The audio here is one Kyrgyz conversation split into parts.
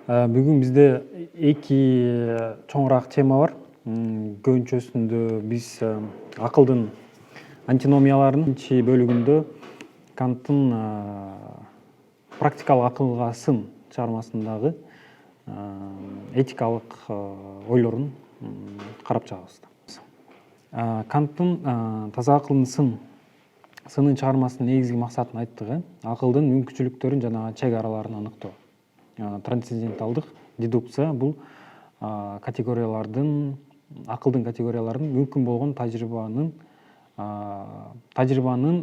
Бүгүн бизде эки чоңураак тема бар. Көбүнчөсүндө биз акылдын антиномияларынын биринчи бөлүгүндө Канттын практикалык акылга сын чыгармасындагы этикалык ойлорун карап чыгабыз. Канттын таза акылдын сынын чыгармасынын негизги максатын айттык. Акылдын мүмкүнчүлүктөрүн жана чек араларын аныктоо. Трансценденталдык дедукция бул акылдын категорияларын мүмкүн болгон тажрыйбанын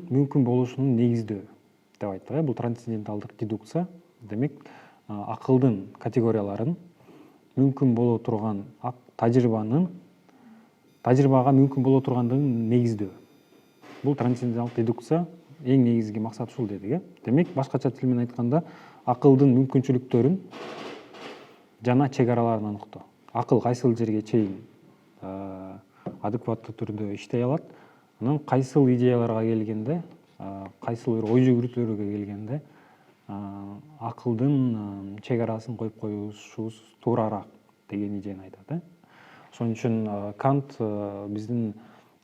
мүмкүн болушунун негиздөө деп айттык. Бул трансценденталдык дедукция демек акылдын категорияларын мүмкүн боло турган тажрыйбага мүмкүн боло тургандыгын негиздөө. Бул трансценденталдык дедукция эң негизги максат ушул дедик. Демек башкача тил менен айтканда акылдын мүмкүнчүлүктөрүн жана чек араларын аныктоо. Акыл кайсыл жерге чейин адекваттуу түрдө иштей алат, анан кайсыл идеяларга келгенде, кайсыл бир ой жүгүртүүлөргө келгенде акылдын чек арасын коюп коюшубуз туурараак деген идеяны айтат. Ошон үчүн Кант биздин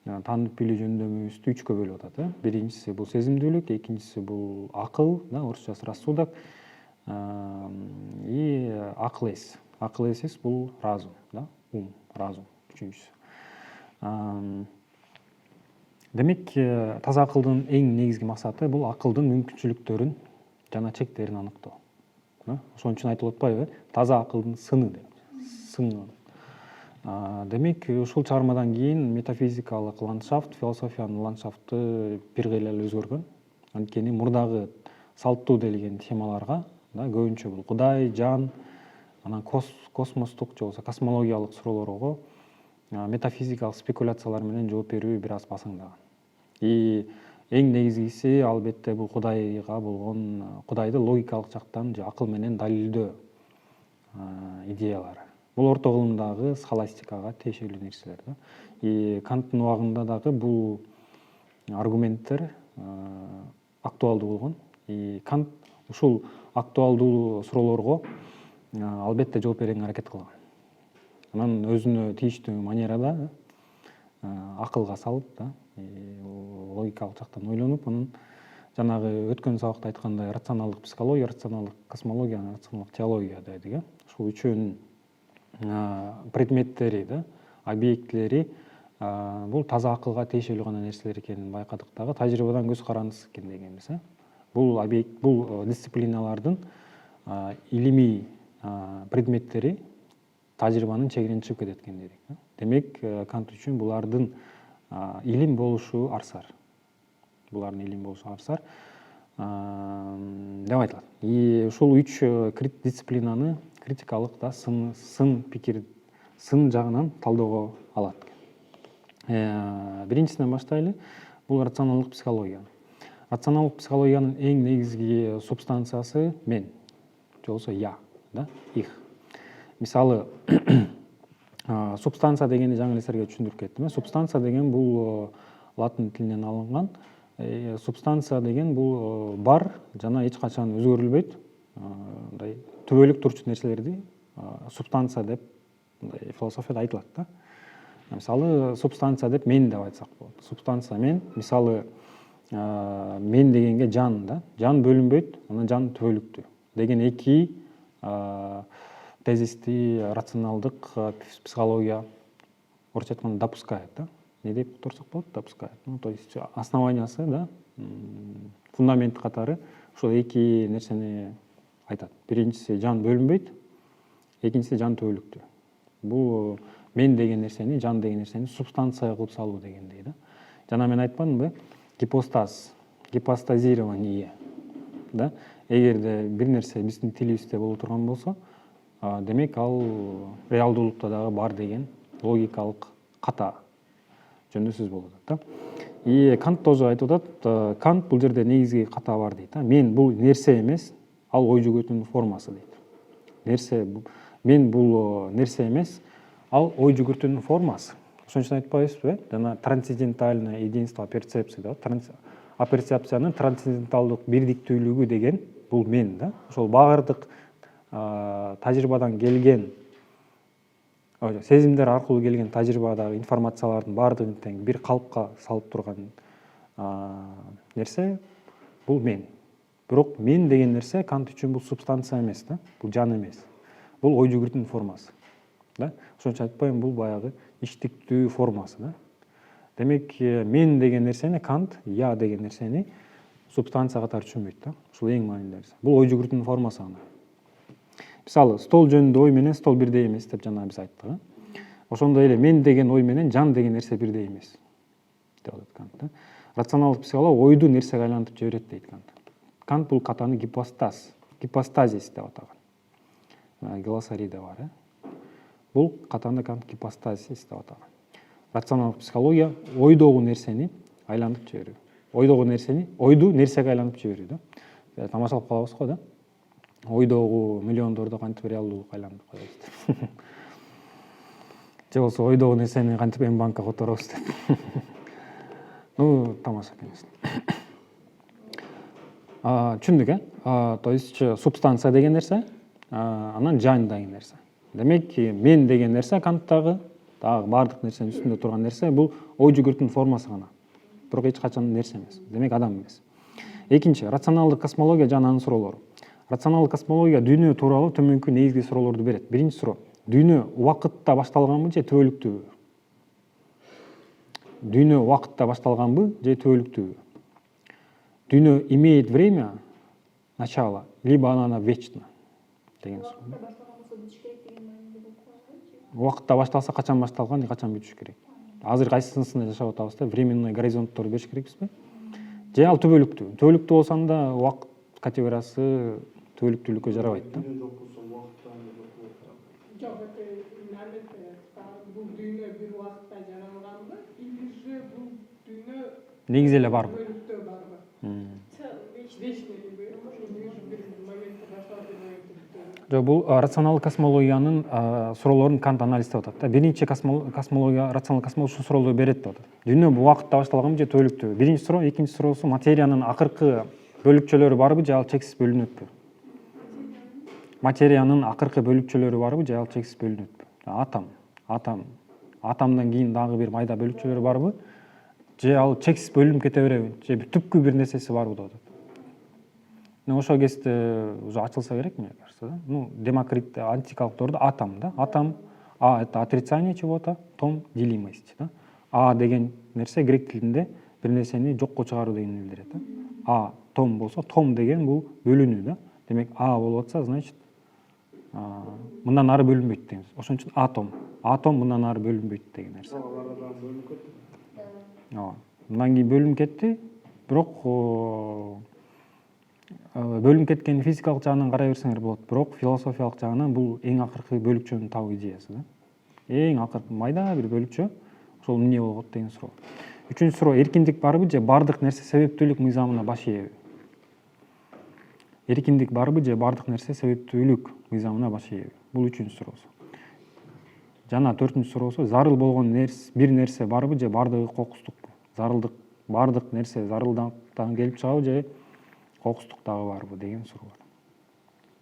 таанып билүү жөндөмүбүздү үчкө бөлүп атат. Биринчиси бул сезимдүүлүк, экинчиси бул акыл, орусчасы рассудок, и акыл эс. Акыл эс бул разум, разум үчүнчүсү. Демек таза акылдын эң негизги максаты бул акылдын мүмкүнчүлүктөрүн жана чектерин аныктоо. Ошон үчүн айтылып атпайбы? Таза акылдын сыны деп. Демек ушул чыгармадан кийин метафизикалык ландшафт, философиянын ландшафты бир кыйла эле өзгөргөн. Анткени мурдагы салттуу делген темаларга көбүнчө бул Кудай, жан, анан космостук же болбосо космологиялык суроолорго метафизикалык спекуляциялар менен жооп берүү бир аз басаңдаган. И эң негизгиси албетте бул Кудайга болгон Кудайды логикалык жактан же акыл менен далилдөө идеялары. Бул орто кылымдагы схоластикага тиешелүү нерселер. И Канттын убагында дагы бул аргументтер актуалдуу болгон. И Кант ушул актуалдуу суроолорго албетте жооп берүүгө аракет кылган. Анан өзүнө тийиштүү манерада акылга салып, логикалык жактан ойлонуп, анан жанагы өткөн сабакта айткандай рационалдык психология, рационалдык космология, рационалдык теология дедик. Ушул үчөөнүн предметтери, объектилери бул таза акылга тиешелүү гана нерселер экенин байкадык дагы, тажрыйбадан көз карандысыз экен дегенбиз. Бул дисциплиналардын илимий предметтери тажрыйбанын чегинен чыгып кетет экен дедик. Демек Кант үчүн булардын илим болушу арсар. Булардын илим болушу арсар деп айтылат. И ушул үч дисциплинаны критикалык сын пикир, сын жагынан талдөөгө алат. Биринчисинен баштайлы. Бул рационалдык психология. Рационалдык психологиянын эң негизги субстанциясы мен, же болбосо я, их. Мисалы, субстанция дегенди жаңы эле силерге түшүндүрүп кеттим. Субстанция деген бул латын тилинен алынган. Субстанция деген бул бар жана эч качан өзгөрүлбөйт, түбөлүк турчу нерселерди субстанция деп философияда айтылат. Мисалы, субстанция деп мен деп айтсак болот. Субстанция мен, мисалы, мен дегенге жан, жан бөлүнбөйт, анан жан түбөлүктүү деген эки тезисти рационалдык психология орусча айтканда допускает. Не деп турсак болот? Допускает. То есть основаниясы, фундамент катары ушул эки нерсени айтат. Биринчиси жан бөлүнбөйт, экинчиси жан түбөлүктүү. Бул мен деген нерсени, жан деген нерсени субстанция кылып салуу дегендей. Жана мен айтпадымбы? Гипостазирование. Эгерде бир нерсе биздин тилибизде боло турган болсо, демек ал реалдуулукта дагы бар деген логикалык ката жөндөсүз болуп атат. И Кант тоже айтып атат. Кант бул жерде негизги ката бар дейт. Мен бул нерсе эмес, ал ой жүгүртүүнүн формасы дейт. Мен бул нерсе эмес, ал ой жүгүртүүнүн формасы. Ошон үчүн айтпайбызбы? Жана трансцендентальное единство перцепции, апперцепциянын трансценденталдык бирдиктүүлүгү деген бул мен. Ошол баардык тажрыйбадан келген, сезимдер аркылуу келген тажрыйбадагы информациялардын баардыгын тең бир калыпка салып турган нерсе бул мен. Бирок мен деген нерсе Кант үчүн бул субстанция эмес да, бул жан эмес. Бул ой жүгүртүүнүн формасы. Да? Ошончо айтпайм, бул баягы иштиктүү формасы да. Демек, мен деген нерсени Кант, я деген нерсени субстанция катары түшүнбөйт да. Ушул эң маанилүү нерсе. Бул ой жүгүртүүнүн формасы гана. Мисалы, стол жөнүндө ой менен стол бирдей эмес деп жана биз айттык. Ошондой эле мен деген ой менен жан деген нерсе бирдей эмес деп атат Кант да. Рационалдык психология ойду нерсеге айлантып жиберет дейт Кант. Кант бул катаны гипостазис деп атаган. Глоссарийде бар. Бул катаны Кант гипостазис деп атаган. Рационалдык психология ойдогу нерсени айлантып жиберүү. Ойду нерсеге айлантып жиберүү да. Тамашалап калабыз го да. Ойдогу миллиондорду кантип реалдуулукка айлантып коебуз. Же болсо ойдогу нерсени кантип М-банкка которобуз деп. Ну, тамаша, конечно. Түшүндүк, то есть субстанция деген нерсе, анан жан деген нерсе. Демек, мен деген нерсе Канттагы дагы баардык нерсенин үстүндө турган нерсе бул ой жүгүртүүнүн формасы гана. Бирок эч качан нерсе эмес. Демек, адам эмес. Экинчи, рационалдык космология жана анын суроолору. Рационалдык космология дүйнө тууралуу төмөнкү негизги суроолорду берет. Биринчи суроо: дүйнө убакытта башталганбы же түбөлүктүүбү? Дүйнө убакытта башталганбы же түбөлүктүүбү? Дүйнө имеет время начала, либо она вечна деген суроо. Убакытта башталса качан башталган же качан бүтүш керек? Азыр кайсысында жашап атабыз да, временный горизонтторду бериш керекпизби? Же ал түбөлүктүү? Түбөлүктүү болсо анда убакыт категориясы түбөлүктүүлүккө жарабайт да. Жок, бул дүйнө бир убакытта жаралганбы, или же бул дүйнө Негизи эле барбы? түбөлүктө барбы? Жок, бул рационалдык космологиянын суроолорун Кант анализдеп атат. Биринчи космология, рационалдык космология ушул суроолду берет деп атат. Дүйнө убакытта башталганбы же түбөлүктүүбү? Биринчи суроо, экинчи суроосу материянын акыркы бөлүкчөлөрү барбы же ал чексиз бөлүнөтпү? Материянын акыркы бөлүкчөлөрү барбы же ал чексиз бөлүнөтпү? Атомдон кийин дагы бир майда бөлүкчөлөр барбы? Же ал чексиз бөлүнүп кете береби? Же түпкү бир нерсеси барбы деп атат. Ошол кезде уже ачылса керек, мне кажется, да? Ну, Демокрит, антикалыктарда атом, да? Атом, А это отрицание чего-то, том делимость, да? А деген нерсе грек тилинде бир нерсени жокко чыгаруу дегенди билдирет, да? А том болсо, том деген бул бөлүнүү, да? Демек, А болуп атса, значит, мындан ары бөлүнбөйт дейбиз. Ошон үчүн атом мындан ары бөлүнбөйт деген нерсе. Мындан кийин бөлүнүп кетти, бирок бөлүнүп кеткен физикалык жагынан карай берсеңер болот, бирок философиялык жагынан бул эң акыркы бөлүкчөнү табуу идеясы да. Эң акыркы майда бир бөлүкчө, ошол эмне болот деген суроо. Үчүнчү суроо: эркиндик барбы же баардык нерсе себептүүлүк мыйзамына баш ийеби? Эркиндик барбы же баардык нерсе себептүүлүк мыйзамына баш ийеби? Бул үчүнчү суроосу. Жана төртүнчү суроосу: зарыл болгон бир нерсе барбы же баардыгы кокустукпу? Зарылдык, баардык нерсе зарылдыктан келип чыгабы же кокустук дагы барбы деген суроо.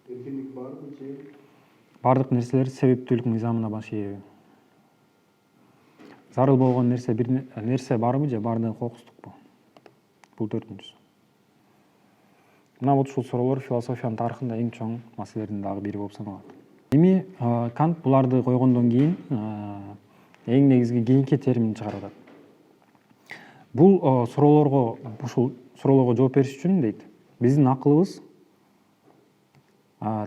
Эркиндик барбы же баардык нерселер себептүүлүк мыйзамына баш ийеби? Зарыл болгон бир нерсе барбы же баардыгы кокустукпу? Бул төртүнчүсү. Мына вот ушул суроолор философиянын тарыхында эң чоң маселелердин дагы бири болуп саналат. Эми Кант буларды койгондон кийин эң негизги кийинки термин чыгарып атат. Бул ушул суроолорго жооп бериш үчүн дейт, биздин акылыбыз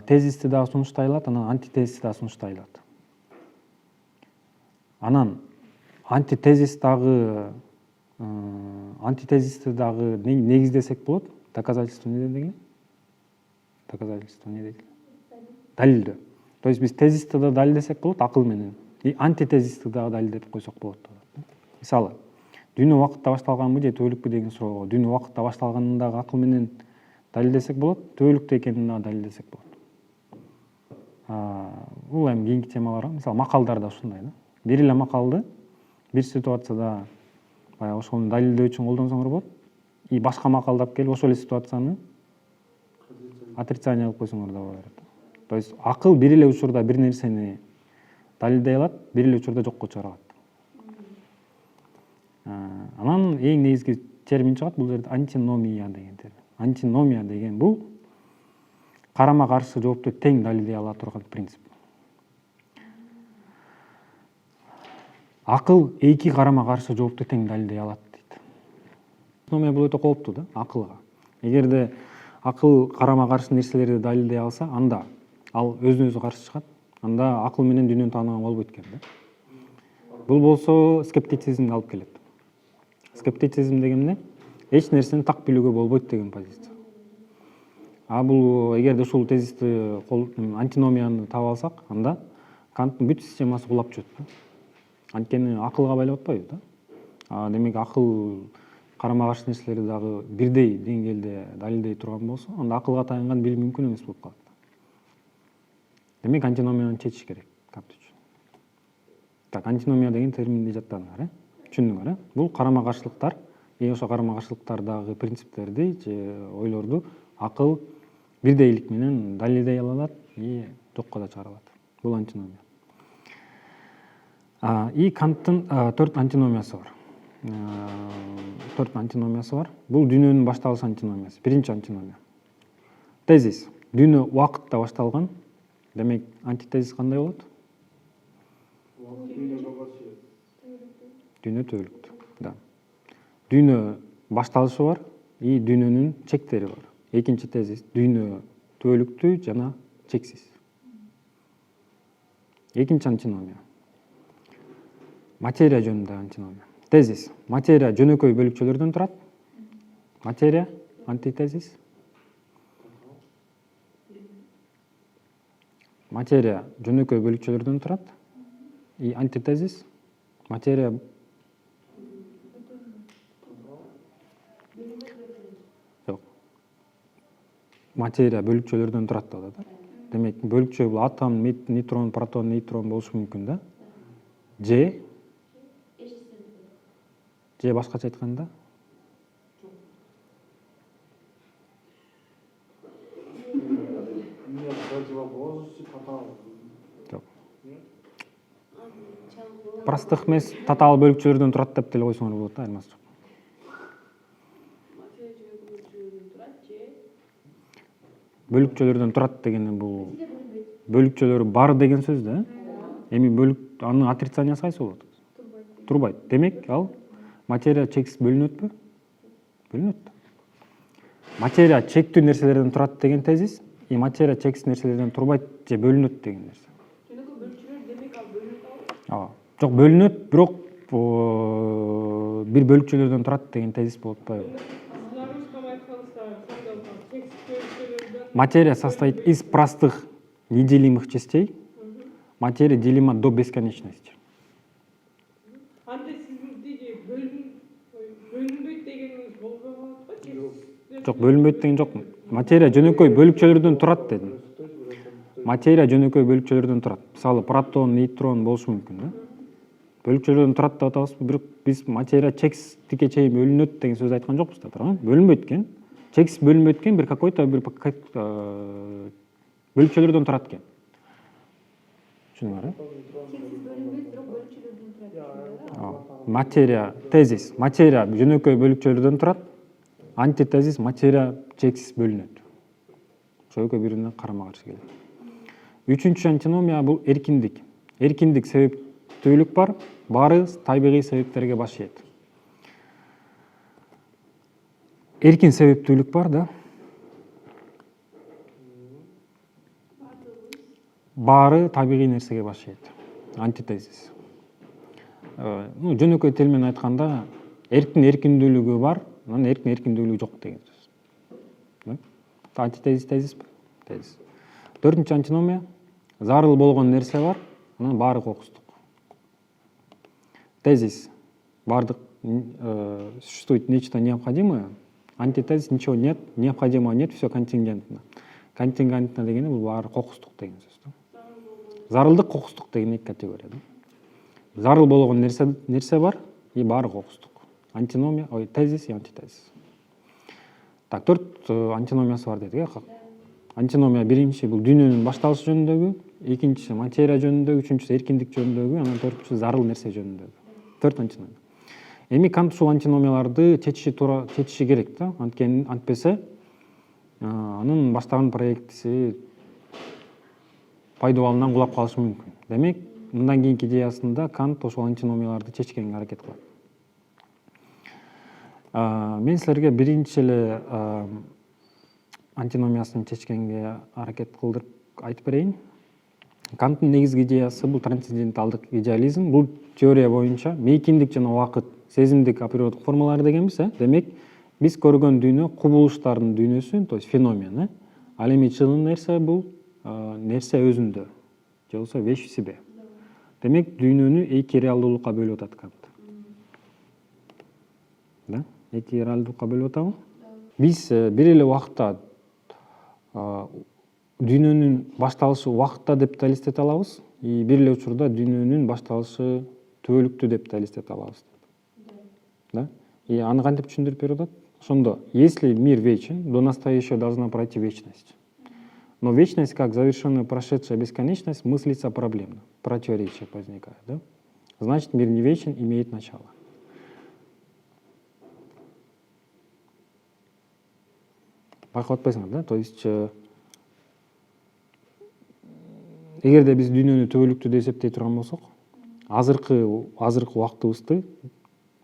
тезисти дагы сунуштай алат, анан антитезисти дагы сунуштай алат. Анан антитезисти дагы негиздесек болот. Доказательство не деген? Доказательство не дейт? Далилдөө. То есть биз тезисти да далилдесек болот акыл менен, и антитезисти дагы далилдеп койсок болот. Мисалы, дүйнө убакытта башталганбы же түбөлүкпү деген суроого дүйнө убакытта башталганын дагы акыл менен далилдесек болот, түбөлүктүү экенин дагы далилдесек болот. Бул эми кийинки темалар, мисалы макалдар да ушундай да. Бир эле макалды бир ситуацияда баягы ошону далилдөө үчүн колдонсоңор болот. И башка макалды алып келип ошол эле ситуацияны отрицание кылып койсоңор да болот. То есть акыл бир эле учурда бир нерсени далилдей алат, бир эле учурда жокко чыгара алат. Анан эң негизги термин чыгат бул жерде антиномия деген термин. Антиномия деген бул карама каршы жоопту тең далилдей ала турган принцип. Акыл эки карама каршы жоопту тең далилдей алат дейт. Антиномия бул өтө кооптуу да акылга. Эгерде акыл карама каршы нерселерди далилдей алса, анда ал өзүнө өзү каршы чыгат. Анда акыл менен дүйнөнү тааныган болбойт экен да. Бул болсо скептицизмге алып келет. Скептицизм деген эмне? Эч нерсени так билүүгө болбойт деген позиция. А бул эгерде ушул тезисти антиномияны таап алсак, анда Канттын бүт системасы кулап чөт да. Анткени акылга байлап атпайбы да. Демек акыл карама каршы нерселерди дагы бирдей деңгээлде далилдей турган болсо, анда акылга таянган билим мүмкүн эмес болуп калат. Демек антиномияны чечиш керек Кант үчүн. Так, антиномия деген терминди жаттаңдар, түшүндүңөр, бул карама каршылыктар, ошо карама каршылыктардагы принциптерди же ойлорду акыл бирдейлик менен далилдей алат и жокко да чыгара алат. Бул антиномия. И Канттын 4 антиномиясы бар. 4 антиномиясы бар. Бул дүйнөнүн башталыш антиномиясы. Биринчи антиномия. Тезис. Дүйнө убакытта башталган. Демек, антитезис кандай болот? Дүйнө түбөлүктүү. Да. Дүйнө башталышы бар и дүйнөнүн чектери бар. Экинчи тезис. Дүйнө түбөлүктүү жана чексиз. Экинчи антиномия. Материя жөнүндө антиномия. Тезис. Материя жөнөкөй бөлүкчөлөрдөн турат. Материя, антитезис. Материя жөнөкөй бөлүкчөлөрдөн турат. И антитезис. Материя жок. Материя бөлүкчөлөрдөн турат да. Демек, бөлүкчө бул атом, нейтрон, протон, нейтрон болушу мүмкүн да. Же башкача айтканда простых эмес, татаал бөлүкчөлөрдөн турат деп деле койсоңор болот да, айырмасы жок. Бөлүкчөлөрдөн турат дегени бул бөлүкчөлөрү бар деген сөз да. Эми анын отрицаниясы кайсы болот? Турбайт. Демек, ал материя чексиз бөлүнөтпү? Бөлүнөт. Материя чектүү нерселерден турат деген тезис, и материя чексиз нерселерден турбайт же бөлүнөт деген нерсе. Жөнөкөй бөлүкчөлөр демек ал бөлүнөт албайбы? Жок, бөлүнөт, бирок бир бөлүкчөлөрдөн турат деген тезис болуп атпайбы? Материя состоит из простых неделимых частей. Материя делима до бесконечности. Анда сиздин тиги бөлүнбөйт дегениңиз болбой калат го? Жок, бөлүнбөйт деген жок. Материя жөнөкөй бөлүкчөлөрдөн турат дедим. Материя жөнөкөй бөлүкчөлөрдөн турат. Мисалы, протон, нейтрон болушу мүмкүн да. Бөлүкчөлөрдөн турат деп атабызбы, бирок биз материя чексиздикке чейин бөлүнөт деген сөз айткан жокпуз да, туура? Бөлүнбөйт экен. Чексиз бөлүнбөйт экен, бир какой-то бир бөлүкчөлөрдөн турат экен. Түшүндүңөр, материя, тезис. Материя жөнөкөй бөлүкчөлөрдөн турат. Антитезис, материя чексиз бөлүнөт. Ошо экөө бири-бирине карама каршы келет. Үчүнчү антиномия бул эркиндик. Эркиндик себептүүлүк бар, баары табигый себептерге баш ийет. Эркин себептүүлүк бар да. Баары табигый нерсеге баш ийет. Антитезис. Жөнөкөй тил менен айтканда, эркиндүүлүгү бар, анан эркиндүүлүгү жок деген сөз. Антитезис, тезиспи? Тезис. 4-нчү антиномия. Зарыл болгон нерсе бар, анан баары кокустук. Тезис. Бардык существует нечто необходимое. Антитезис ничего нет, необходимого нет, все контингентно. Контингентно дегени бул баары кокустук деген сөз. Зарылдык, кокустук деген эки категория. Зарыл болгон нерсе бар и баары кокустук. Антиномия, тезис и антитезис. Так, 4 антиномиясы бар дедик. антиномия биринчи бул дүйнөнүн башталышы жөнүндөгү, экинчisi материя жөнүндөгү, үчүнчүсү эркиндик жөнүндөгү, анан төртүнчүсү зарыл нерсе жөнүндөгү. 4 антиномия. Эми Кант ушул антиномияларды чечиши керек да, антпесе анын баштаган проектиси пайдуу балынан кулап калышы мүмкүн. Демек, мындан кийинки идеясында Кант ошол антиномияларды чечкенге аракет кылат. Мен силерге биринчи эле антиномиясын чечкенге аракет кылдырып айтып берейин. Канттын негизги идеясы бул трансценденталдык идеализм. Бул теория боюнча мейкиндик жана убакыт сезимдик априордук формалар дегенбиз. Демек, биз көргөн дүйнө кубулуштардын дүйнөсү, то есть феномен. Ал эми чын нерсе бул нерсе өзүндө, же болбосо вещь в себе. Демек, дүйнөнү эки реалдуулукка бөлүп атат Кант. Да? Эки реалдуулукка бөлүп атабы? Биз бир эле убакта дүйнөнүн башталышы убакытта деп да элестете алабыз, бир эле учурда дүйнөнүн башталышы түбөлүктүү деп да элестете алабыз. Да? И аны кантип түшүндүрүп берип атат? Ошондо, если мир вечен, до настоящего должна пройти вечность. Но вечность, как завершенная прошедшая бесконечность, мыслится проблемно. Противоречие возникает. Да? Значит, мир не вечен, имеет начало. Байкап атпайсыңар, да? То есть, эгерде биз дүйнөнү түбөлүктүү деп эсептей турган болсок, азыркы убактыбызды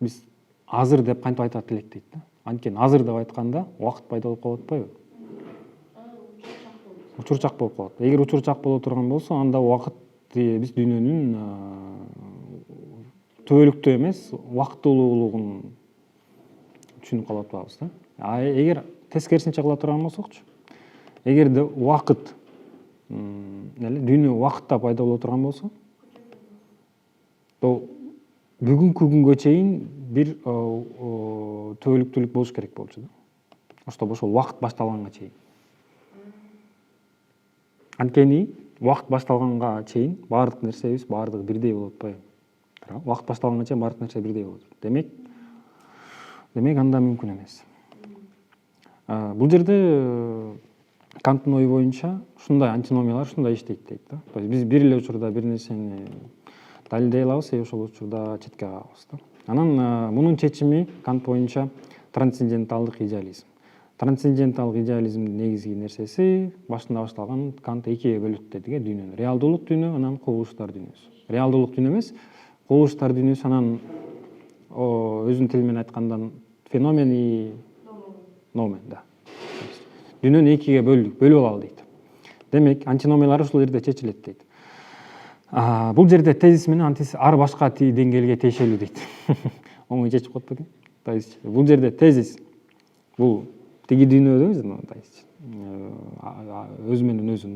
биз азыр деп кантип айтат элек дейт да. Анткени азыр деп айтканда убакыт пайда болуп калып атпайбы? Учурчак болуп калат. Эгер учурчак боло турган болсо, анда убакыт биз дүйнөнүн түбөлүктүү эмес, убактылуулугун түшүнүп калып атабыз да. Эгер тескерисинче кыла турган болсокчу, эгерде убакыт дүйнө убакытта пайда боло турган болсо, то бүгүнкү күнгө чейин бир түбөлүктүүлүк болуш керек болчу да. Ошол убакыт башталганга чейин. Анткени убакыт башталганга чейин баардык нерсебиз баардыгы бирдей болуп атпайбы? Убакыт башталганга чейин баардык нерсе бирдей болот. Демек анда мүмкүн эмес. Бул жерде Канттын ою боюнча ушундай антиномиялар ушундай иштейт дейт да. То есть биз бир эле учурда бир нерсени далилдей алабыз, ошол учурда четке кагабыз да. Анан мунун чечими Кант боюнча трансценденталдык идеализм. Трансценденталдык идеализмдин негизги нерсеси башында башталган Кант экиге бөлөт дедик дүйнөнү. Реалдуулук дүйнө, анан кубулуштар дүйнөсү. Реалдуулук дүйнө эмес, кубулуштар дүйнөсү, анан өзүнүн тили менен айтканда феномен и номен, да. Дүйнөнү экиге бөлүп алалы дейт. Демек, антиномиялар ушул жерде чечилет дейт. Бул жерде тезис менен антитез ар башка деңгээлге тиешелүү дейт. Оңой чечип коет бекен. То есть, бул жерде тезис бул тиги дүйнөдө, то есть, өзү менен өзү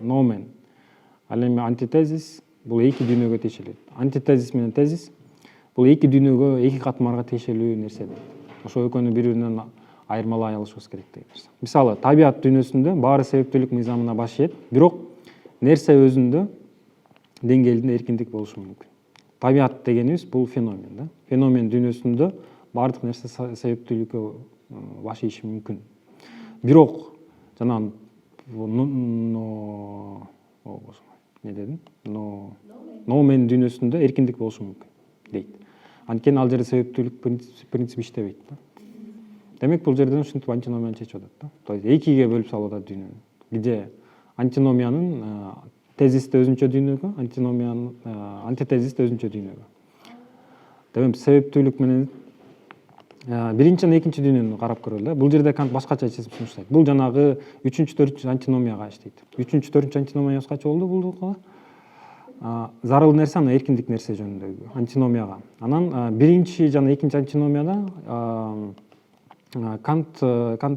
номен. Ал эми антитезис бул эки дүйнөгө тиешелүү. Антитезис менен тезис бул эки дүйнөгө, эки катмарга тиешелүү нерсе дейт. Ошо экөөнү бири-биринен айырмалай алышыбыз керек деген нерсе. Мисалы, табият дүйнөсүндө баары себептүүлүк мыйзамына баш ийет, бирок нерсе өзүндө деңгээлинде эркиндик болушу мүмкүн. Табият дегенибиз бул феномен, да. Феномен дүйнөсүндө баардык нерсе себептүүлүккө баш ийиши мүмкүн. Бирок жана номен дүйнөсүндө эркиндик болушу мүмкүн дейт. Анткени ал жерде себептүүлүк принциби иштебейт да. Демек, бул жерден ушинтип антиномияны чечип атат да. То есть экиге бөлүп салып атат дүйнөнү. Где антиномиянын тезисти өзүнчө дүйнөгө, антитезисти өзүнчө дүйнөгө. Демек, себептүүлүк менен биринчи жана экинчи дүйнөнү карап көрөлү. Бул жерде Кант башкача сунуштайт. Бул жанагы 3-4 антиномияга иштейт. 3-4 антиномия качы болду бул кала? Зарыл нерсе, анан эркиндик нерсе жөнүндөгү антиномияга. Анан биринчи жана экинчи антиномияда Кант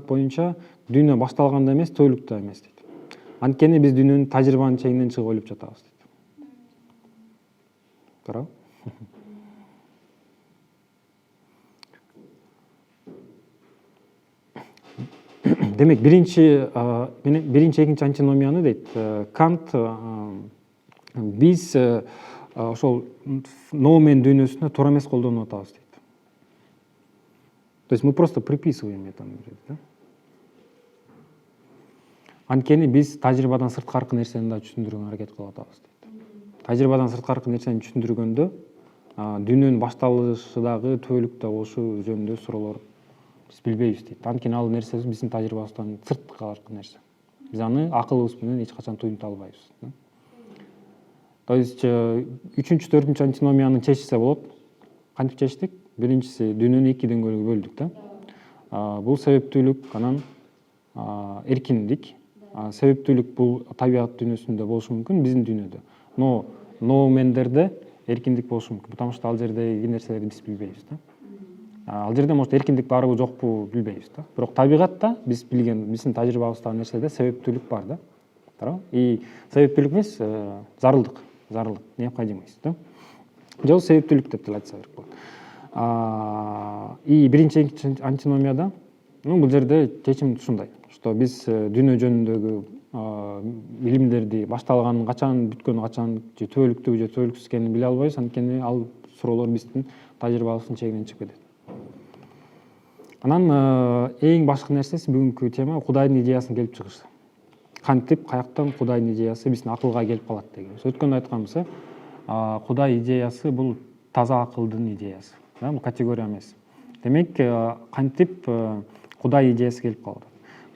боюнча дүйнө башталганда эмес, түбөлүктө эмес дейт. Анткени биз дүйнөнүн тажрыйбанын чегинен чыгып ойлоп жатабыз дейт. Туурабы? Демек, биринчи, экинчи антиномияны дейт Кант биз ошол ноумен дүйнөсүнө туура эмес колдонуп атабыз дейт. То есть мы просто приписываем это, да? Анткени биз тажрыйбадан сырткаркы нерсени да түшүндүрүүгө аракет кылып атабыз дейт. Тажрыйбадан сырткаркы нерсени түшүндүргөндө дүйнөнүн башталышы дагы түбөлүктө болушу жөнүндө суроолор биз билбейбиз дейт. Анткени ал нерсе биздин тажрыйбабыздан сырткаркы нерсе. Биз аны акылыбыз менен эч качан туюнта албайбыз. То есть 3-чү 4-чү антиномияны чечсе болот. Кантип чечтик? Биринчиси дүйнөнү 2 дөңгөлөгкө бөлдүк да. Бул себептүүлүк, анан эркиндик. Себептүүлүк бул табият дүйнөсүндө болушу мүмкүн, биздин дүйнөдө. Но ноумендерде эркиндик болушу мүмкүн, потому что ал жердеги нерселерди биз билбейбиз да. Ал жерде может эркиндик барбы жокпу билбейбиз да. Бирок табигатта биз билген, биздин тажрыйбабыздагы нерседе себептүүлүк бар да. Туура? И себептүүлүк эмес, зарылдык, необходимость да. Же себептүүлүк деп деле айтса керек болот. И биринчи антиномияда, бул жерде чечим ушундай, что биз дүйнө жөнүндөгү билимдерди башталганын качан, бүткөнү качан, же түбөлүктүү же түбөлүксүз экенин биле албайбыз, анткени ал суроолор биздин тажрыйбабыздын чегинен чыгып кетет. Анан эң башкы нерсеси бүгүнкү тема Кудайдын идеясын келип чыгыш. Кантип, каяктан Кудайдын идеясы биздин акылга келип калат деген. Өткөндө айтканбыз, Кудай идеясы бул таза акылдын идеясы. Бул категория эмес. Демек, кантип Кудай идеясы келип калат.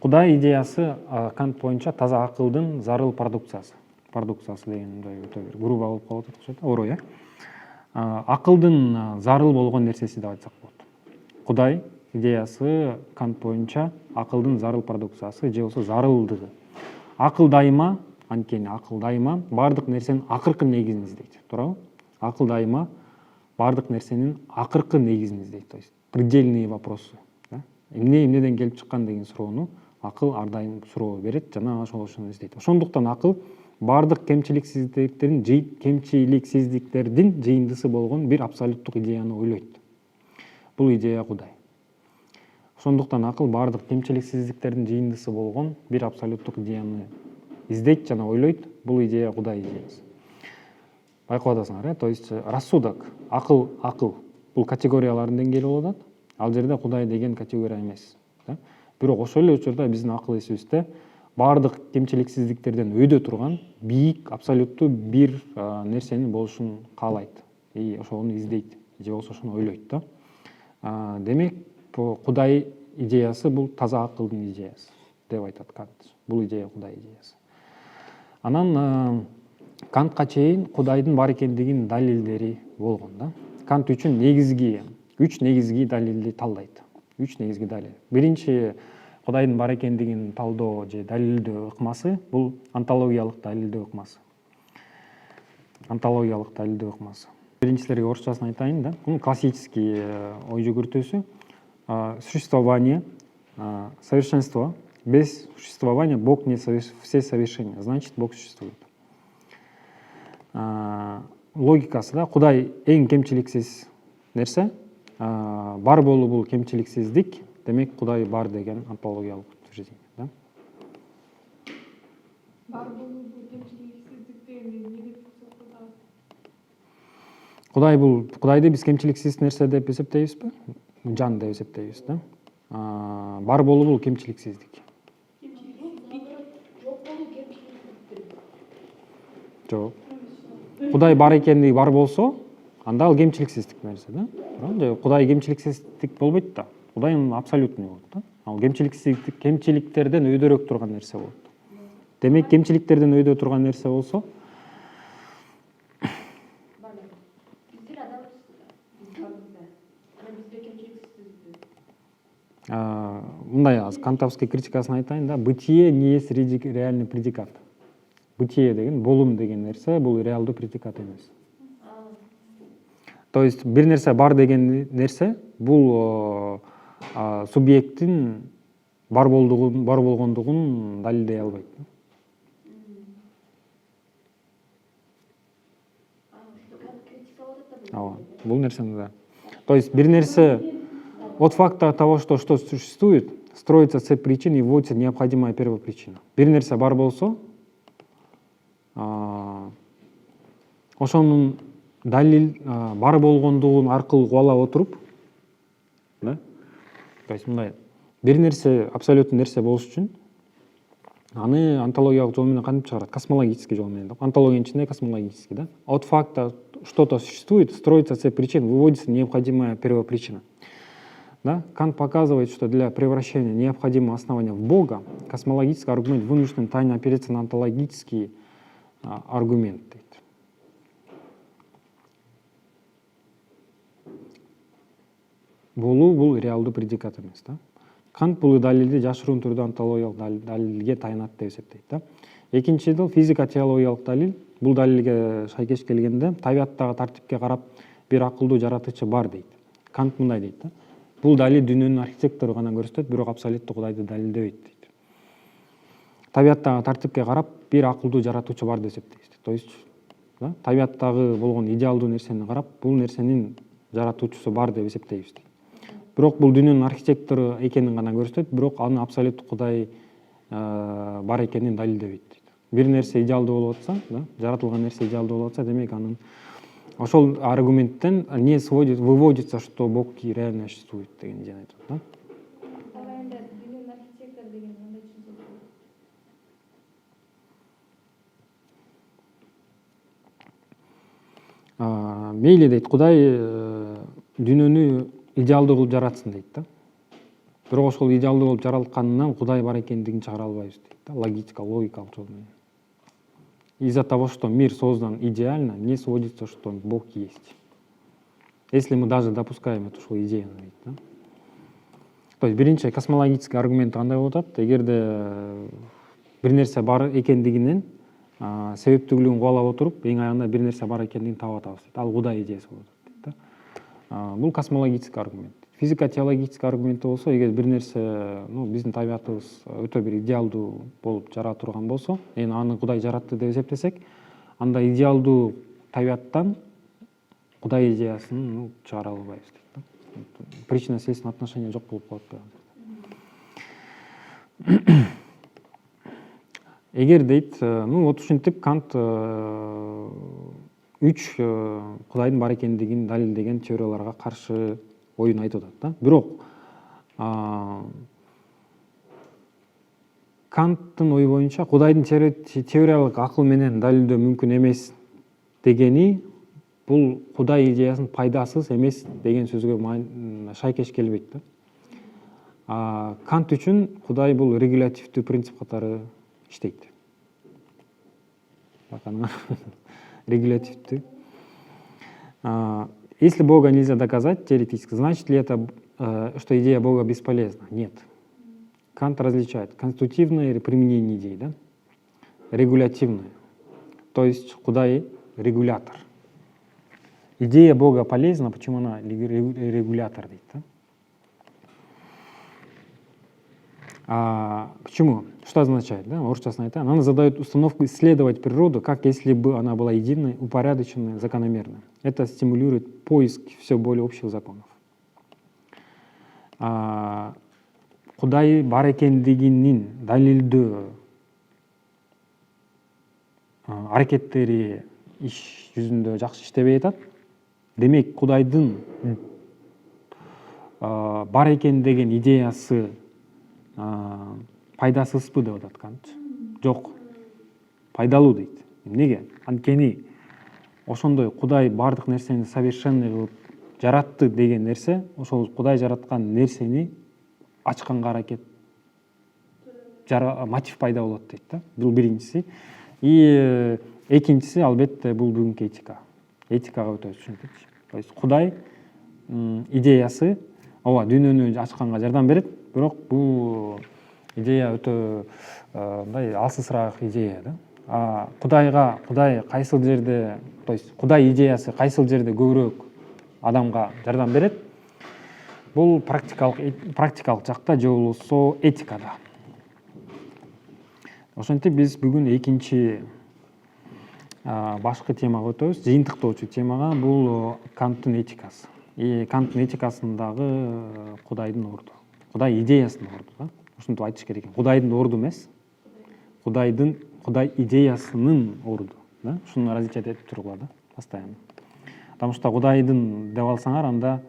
Кудай идеясы Кант боюнча таза акылдын зарыл продукциясы. Продукциясы дегенде өтө бир грубо болуп калып атат, орой, акылдын зарыл болгон нерсеси деп айтсак болот. Кудай идеясы Кант боюнча акылдын зарыл продукциясы, же болбосо зарылдыгы. Акыл дайыма, анткени акыл дайыма бардык нерсенин акыркы негизин издейт, туурабы? Акыл дайыма бардык нерсенин акыркы негизин издейт, то есть предельные вопросы. Эмнеден келип чыккан деген суроону акыл ар дайым суроо берет жана ошону издейт. Ошондуктан акыл бардык кемчиликсиздиктердин жыйындысы болгон бир абсолюттук идеяны ойлойт. Бул идея Кудай. Ошондуктан акыл бардык кемчиликсиздиктердин жыйындысы болгон бир абсолюттук идеяны издейт жана ойлойт. Бул идея Кудай идеясы. Байкап атасыңар, то есть рассудок, акыл бул категориялардын деңгээли болуп атат. Ал жерде Кудай деген категория эмес. Бирок ошол эле учурда биздин акыл эсибизде бардык кемчиликсиздиктерден өйдө турган бийик, абсолюттуу бир нерсенин болушун каалайт. И ошону издейт, же болбосо ошону ойлойт да. Демек, Кудай идеясы бул таза акылдын идеясы деп айтат Кант. Бул идея Кудай идеясы. Анан Кантка чейин Кудайдын бар экендигин далилдери болгон да. Кант үчүн үч негизги далилди талдайт. Үч негизги далил. Биринчи Кудайдын бар экендигин талдоо же далилдөө ыкмасы бул онтологиялык далилдөө ыкмасы. Биринчилерге орусчасын айтайын да. Бул классический ой жүгүртүүсү. Существование, совершенство. Без существования Бог не всесовершенен, значит Бог существует. Логикасы да, Кудай эң кемчиликсиз нерсе, бар болуу бул кемчиликсиздик, демек Кудай бар деген онтологиялык утверждение, да? Бар болуу бул кемчиликсиздикти эмне деп эсептейбиз? Кудайды биз кемчиликсиз нерсе деп эсептейбизби? Жан деп эсептейбиз, да? Бар болуу бул кемчиликсиздик. Жок. Кудай бар экендиги бар болсо, анда ал кемчиликсиздик нерсе, да? Кудай кемчиликсиздик болбойт да. Кудай абсолютный болот, да? Ал кемчиликтерден өйдөрөөк турган нерсе болот. Демек, кемчиликтерден өйдө турган нерсе болсо, мындай кантовский критикасын айтайын да, бытие не есть реальный предикат. Бытие деген, болум деген нерсе, бул реалдуу предикат эмес. То есть бир нерсе бар деген нерсе, бул субъекттин бар болгондугун далилдей албайт. Бул нерсени да. То есть бир нерсе от факта того, что существует, строится цепь причин и вводится необходимая первопричина. Бир нерсе бар болсо, ошонун далил бар болгондугун аркылуу кубалап отуруп, да? То есть мындай бир нерсе абсолюттуу нерсе болуш үчүн аны онтологиялык жол менен кантип чыгарат? Космологический жол менен. Онтологиянын ичинде космологический, да. От факта что-то существует, строится цепь причин, выводится необходимая первопричина. Да? Кант показывает, что для превращения необходимого основания в Бога космологический аргумент вынужден тайно опереться на онтологический аргумент. Бул реалдуу предикат эмес, да. Кант бул далилди жашыруун түрдө онтологиялык далилге таянат деп эсептейт, да. Экинчи дал физика теологиялык далил. Бул далилге шайкеш келгенде табияттагы тартипке карап бир акылдуу жаратуучу бар дейт. Кант мындай дейт, да. Бул далил дүйнөнүн архитектору гана көрсөтөт, бирок абсолюттуу Кудайды далилдебейт дейт. Табияттагы тартипке карап бир акылдуу жаратуучу бар деп эсептейт. То есть, да, табияттагы болгон идеалдуу нерсени карап, бул нерсенин жаратуучусу бар деп эсептейбиз дейт. Бирок бул дүйнөнүн архитектору экенин гана көрсөтөт, бирок аны абсолюттуу Кудай бар экенин далилдебейт дейт. Бир нерсе идеалдуу болуп атса, да, жаратылган нерсе идеалдуу болуп атса, демек анын ошол аргументтен не выводится, что Бог реально существует деген идеяны айтат, да. Алайында дүйнөнүн архитектор деген кандай түшүнсөк болот? Мейли дейт, Кудай дүйнөнү идеалдуу кылып жаратсын дейт, да. Бирок ошол идеалдуу болуп жаралтканынан Кудай бар экендигин чыгара албайбыз дейт, да, логикалык жол менен. Из-за того, что мир создан идеально, не сводится, что Бог есть. Если мы даже допускаем эту идею, да? То есть биринчи космологический аргумент кандай болуп атат? Эгерде бир нерсе бар экендигинен себептүүлүгүн кубалап отуруп, эң аягында бир нерсе бар экендигин таап атабыз дейт. Ал Кудай идеясы болуп атат дейт, да. Бул космологический аргумент. Физико-теологический аргумент болсо, эгер бир нерсе, биздин табиятыбыз өтө бир идеалдуу болуп жарата турган болсо, эми аны Кудай жаратты деп эсептесек, анда идеалдуу табияттан Кудай идеясын чыгара албайбыз дейт, да. Причинно-следственное отношение жок болуп калат. Эгер дейт, вот ушинтип Кант 3 Кудайдын бар экендигин далилдеген теорияларга каршы оюн айтып атат, да. Бирок Канттын ою боюнча Кудайдын теориялык акыл менен далилдөө мүмкүн эмес дегени бул Кудай идеясын пайдасыз эмес деген сөзгө шайкеш келбейт, да. Кант үчүн Кудай бул регулятивдүү принцип катары иштейт. Регулятивдүү. Если Бога нельзя доказать теоретически, значит ли это, что идея Бога бесполезна? Нет. Кант различает конститутивное применение идей, да? Регулятивное. То есть Кудай регулятор. Идея Бога полезна, почему она регулятор? Да? Почему? Что означает? Да? Она задает установку исследовать природу, как если бы она была единой, упорядоченной, закономерной. Это стимулирует поиск все более общих законов. Кудай бар экендигинин далилдөө аракеттери иш жүзүндө жакшы иштебей атат. Демек Кудайдын бар экен деген идеясы пайдасызбы деп атат Кант. Жок, пайдалуу дейт. Эмнеге? Анткени ошондой Кудай бардык нерсени совершенный кылып жаратты деген нерсе, ошол Кудай жараткан нерсени ачканга аракет мотив пайда болот дейт, да. Бул биринчиси. И экинчиси албетте бул бүгүнкү этика. Этикага өтө түшүнүктүү. То есть Кудай идеясы ооба дүйнөнү ачканга жардам берет, бирок бул идея өтө мындай алсызыраак идея, да. Кудай кайсыл жерде, то есть Кудай идеясы кайсыл жерде көбүрөөк адамга жардам берет? Бул практикалык жакта же болбосо этикада. Ошентип биз бүгүн экинчи башкы темага өтөбүз. Жыйынтыктоочу темага бул Канттын этикасы. И Канттын этикасындагы Кудайдын орду. Кудай идеясынын орду, да. Ушинтип айтыш керек экен. Кудайдын орду эмес. Кудай идеясынын орду, да. Ушуну различать этип тургула, да, постоянно. Потому что Кудайдын деп алсаңар, анда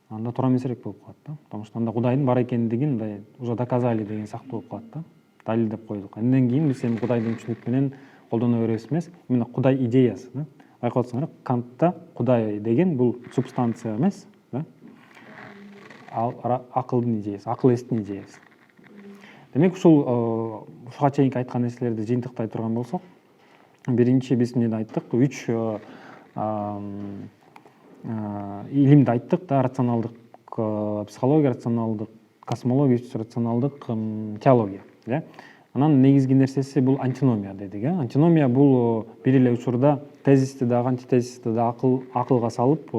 туура эмесирээк болуп калат, да. Потому что анда Кудайдын бар экендигин уже доказали деген сыяктуу болуп калат, да. далилдеп койдук. Андан кийин биз эми Кудайдын түшүнүк менен колдоно беребиз эмес. Именно Кудай идеясы да. Байкап атсаңар, Кантта Кудай деген бул субстанция эмес, да? Акылдын идеясы, акыл эстин идеясы. Демек ушуга чейинки айткан нерселерди жыйынтыктай турган болсок, биринчи биз эмнеди айттык? 3 илимди айттык да, рационалдык психология, рационалдык космология, рационалдык теология, да? Анан негизги нерсеси бул антиномия дедик, Антиномия бул бир эле учурда тезисти дагы, антитезисти да акылга салып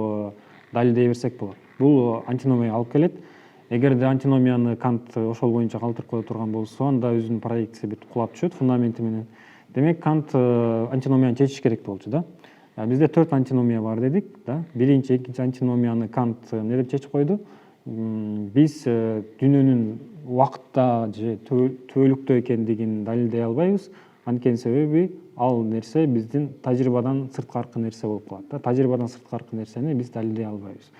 далилдей берсек болот. Бул антиномияга алып келет. Эгерде антиномияны Кант ошол боюнча калтырып кое турган болсо, анда өзүнүн проекциясы бүт кулап түшөт фундаменти менен. Демек Кант антиномияны чечиш керек болчу да. Бизде 4 антиномия бар дедик, да. Биринчи, экинчи антиномияны Кант эмне деп чечип койду? Биз дүйнөнүн убакытта же түбөлүктө экендигин далилдей албайбыз. Анткени себеби ал нерсе биздин тажрыйбадан сырткаркы нерсе болуп калат да. Тажрыйбадан сырткаркы нерсени биз далилдей албайбыз.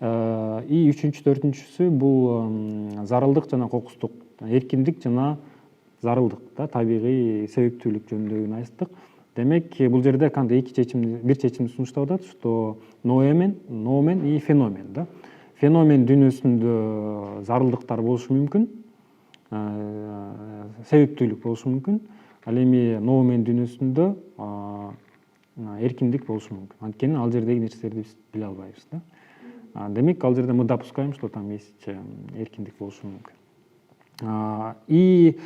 И үчүнчү, төртүнчүсү бул зарылдык жана кокустук, эркиндик жана зарылдык да, табигый себептүүлүк жөнүндөгүн айттык. Демек бул жерде Кант бир чечимди сунуштап атат, что номен и феномен да. Феномен дүйнөсүндө зарылдыктар болушу мүмкүн, себептүүлүк болушу мүмкүн. Ал эми номен дүйнөсүндө эркиндик болушу мүмкүн. Анткени ал жердеги нерселерди биз биле албайбыз да. Демек ал жерде мы допускаем, что там есть эркиндик болушу мүмкүн. И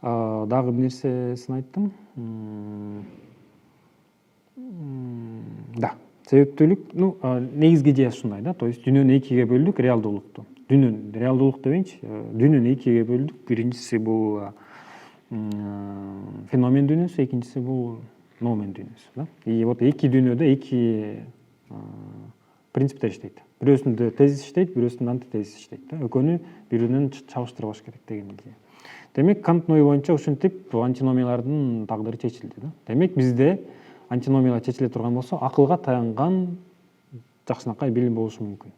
дагы бир нерсесин айттым. Да, себептүүлүк, негизги идеясы ушундай да, то есть дүйнөнү экиге бөлдүк, реалдуулукту. Реалдуулук дебейинчи, дүйнөнү экиге бөлдүк. Биринчиси бул феномен дүйнөсү, экинчиси бул номен дүйнөсү да. И вот эки дүйнөдө эки принциптер иштейт. Бирөөсүндө тезис иштейт, бирөөсүндө антитезис иштейт да. Экөөнү бири-биринен чагыштырбаш керек деген идея. Демек Канттын ою боюнча ушинтип антиномиялардын тагдыры чечилди да. Демек бизде антиномиялар чечиле турган болсо, акылга таянган жакшынакай билим болушу мүмкүн.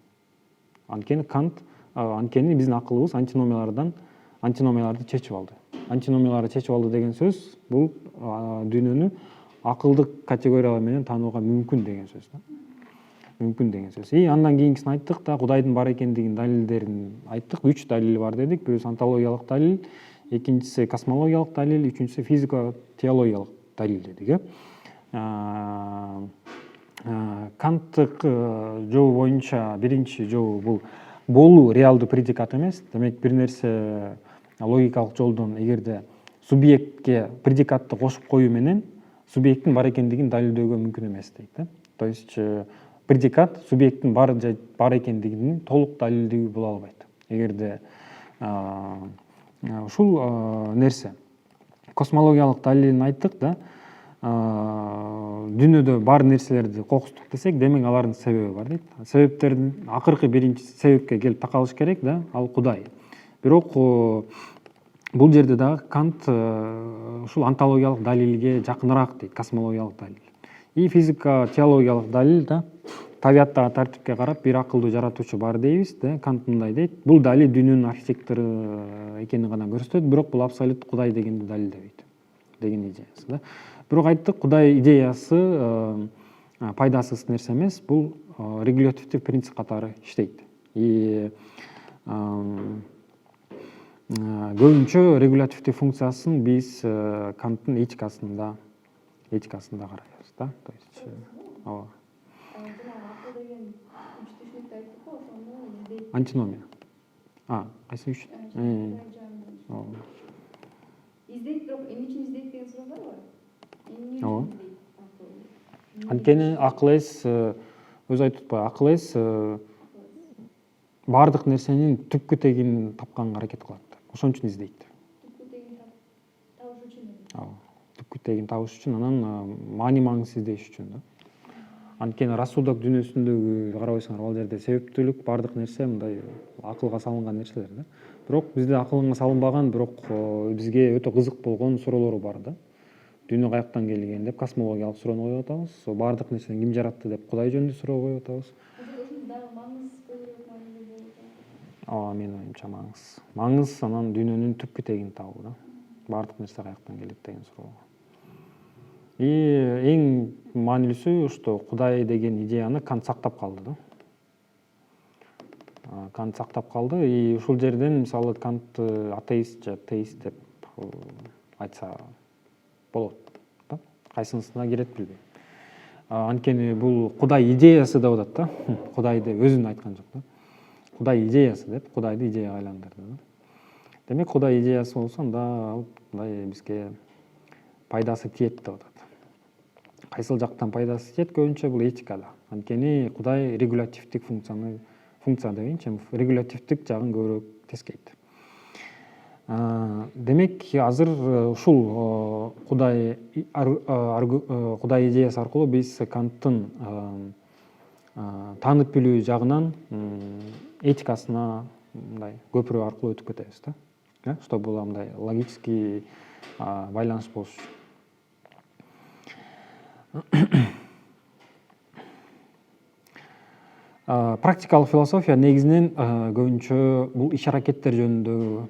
Анткени биздин акылыбыз антиномияларды чечип алды. Антиномияларды чечип алды деген сөз бул дүйнөнү акылдык категориялар менен таанууга мүмкүн деген сөз да. Мүмкүн деген сөз. И андан кийинкисин айттык да, Кудайдын бар экендигин далилдерин айттык. 3 далил бар дедик. Бирөөсү онтологиялык далил, экинчиси космологиялык далил, үчүнчүсү физико-теологиялык далил дедик. Канттык жобу боюнча биринчи жобу бул болуу реалдуу предикат эмес. Демек бир нерсе логикалык жолдон эгерде субъектке предикатты кошуп коюу менен субъекттин бар экендигин далилдөөгө мүмкүн эмес дейт да. То есть предикат субъекттин бар экендигин толук далилдөө боло албайт. Эгерде ушул нерсе космологиялык далилин айттык да. Дүйнөдө бар нерселерди кокустук десек, демек алардын себеби бар дейт. Себептердин акыркы биринчи себепке келип такалыш керек да, ал Кудай. Бирок бул жерде дагы Кант ушул онтологиялык далилге жакыныраак дейт, космологиялык далил. И физика-теологиялык далил да, табияттагы тартипке карап бир акылдуу жаратуучу бар дейбиз да. Кант мындай дейт, бул далил дүйнөнүн архитектору экенин гана көрсөтөт, бирок бул абсолют Кудай дегенди далилдебейт деген идеясы да. Бирок айттык, Кудай идеясы пайдасыз нерсе эмес, бул регулятивдик принцип катары иштейт. И көбүнчө регулятивдик функциясын биз Канттын этикасында карайбыз да. То есть ооба. Антиномия. Кайсы үч? Издейт, бирок эмне үчүн издейт деген суроо бар го? Ооба. Анткени акыл эс өзү айтып атпайбы, акыл эс баардык нерсенин түпкү тегин тапканга аракет кылат. Ошон үчүн издейт. Түпкү тегин табыш үчүн. Ооба. Түпкү тегин табыш үчүн, анан маани-маңыз издеш үчүн да. Анткени рассудок дүйнөсүндөгү карабайсыңар, ал жерде себептүүлүк баардык нерсе мындай акылга салынган нерселер да. Бирок бизде акылга салынбаган, бирок бизге өтө кызык болгон суроолор бар да. Дүйнө каяктан келген деп космологиялык суроону коюп атабыз. Баардык нерсени ким жаратты деп Кудай жөнүндө суроо коюп атабыз. Дагы маңыз көбүрөөк маңызды болот. Менин оюмча маңыз анан дүйнөнүн түпкү тегин табуу да. баардык нерсе каяктан келет деген суроого. Эң маанилүүсү ошто Кудай деген идеяны Кант сактап калды да. Кант сактап калды. И ушул жерден мисалы Кант атеист же теист деп айтса болот да. Кайсынысына кирет билбейм. Анткени бул Кудай идеясы деп атат да. Кудайды өзүн айткан жок да. Кудай идеясы деп Кудайды идеяга айландырды да. Демек Кудай идеясы болсо анда мындай бизге пайдасы тиет деп атат. Кайсыл жактан пайдасы тиет? Көбүнчө бул этикада. Анткени Кудай регулятивдик функция дейинчи, регулятивдик жагын көбүрөөк тескейт. Демек азыр ушул Кудай идеясы аркылуу биз Канттын таанып билүү жагынан этикасына мындай көпүрө аркылуу өтүп кетебиз да. Что бул мындай логический байланыш болуш. Практикалык философия негизинен көбүнчө бул иш-аракеттер жөнүндөгү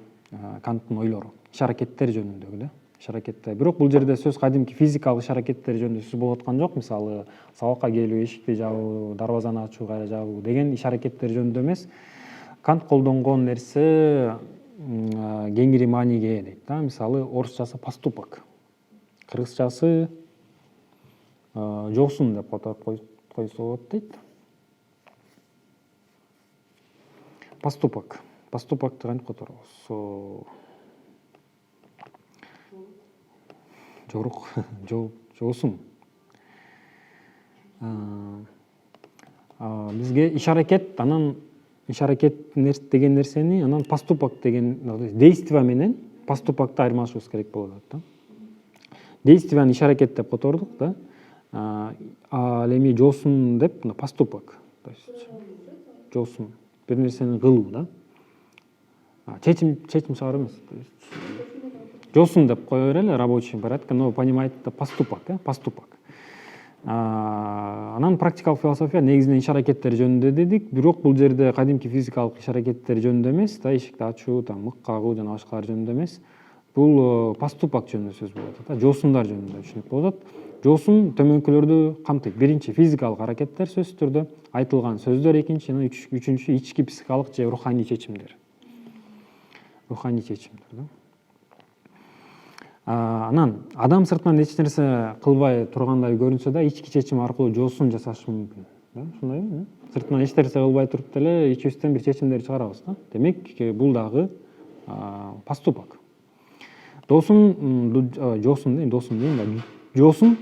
Канттын ойлору. Иш-аракеттер жөнүндөгү да. Иш-аракеттер. Бирок бул жерде сөз кадимки физикалык иш-аракеттер жөнүндө сөз болуп аткан жок. Мисалы, сабакка келүү, эшикти жабуу, дарбазаны ачуу, кайра жабуу деген иш-аракеттер жөнүндө эмес. Кант колдонгон нерсе кеңири мааниге ээ дейт да. Мисалы, орусчасы поступок, кыргызчасы жоосун деп койсо болот дейт. Поступок. Поступокты кантип которобуз? Жорук, жоосун. Бизге иш-аракет, анан иш-аракет деген нерсени, анан поступок деген действие менен поступокты айырмалашыбыз керек болот да. Действияны иш-аракет деп котордук да. Ал эми жоосун деп поступок. То есть жоосун бир нерсени кылуу да. Чечим чыгаруу эмес. Жоосун деп кое берели, рабочий порядка, но понимает поступок, поступок. Анан практикалык философия негизинен иш-аракеттер жөнүндө дедик, бирок бул жерде кадимки физикалык иш-аракеттер жөнүндө эмес, да, эшикти ачуу, мык кагуу жана башкалар жөнүндө эмес. Бул поступок жөнүндө сөз болуп атат, жоосундар жөнүндө түшүнүк болуп атат. Жоосун төмөнкүлөрдү камтыйт. Биринчи физикалык аракеттер сөзсүз түрдө, айтылган сөздөр, экинчи жана үчүнчү ички психикалык же руханий чечимдер. Руханий чечимдер да. Анан адам сыртынан эч нерсе кылбай тургандай көрүнсө да, ички чечим аркылуу жоосун жасашы мүмкүн. Да, ошондойбу? Сыртынан эч нерсе кылбай туруп деле ичибизден бир чечимдер чыгарабыз да. Демек, бул дагы поступок. Жоосун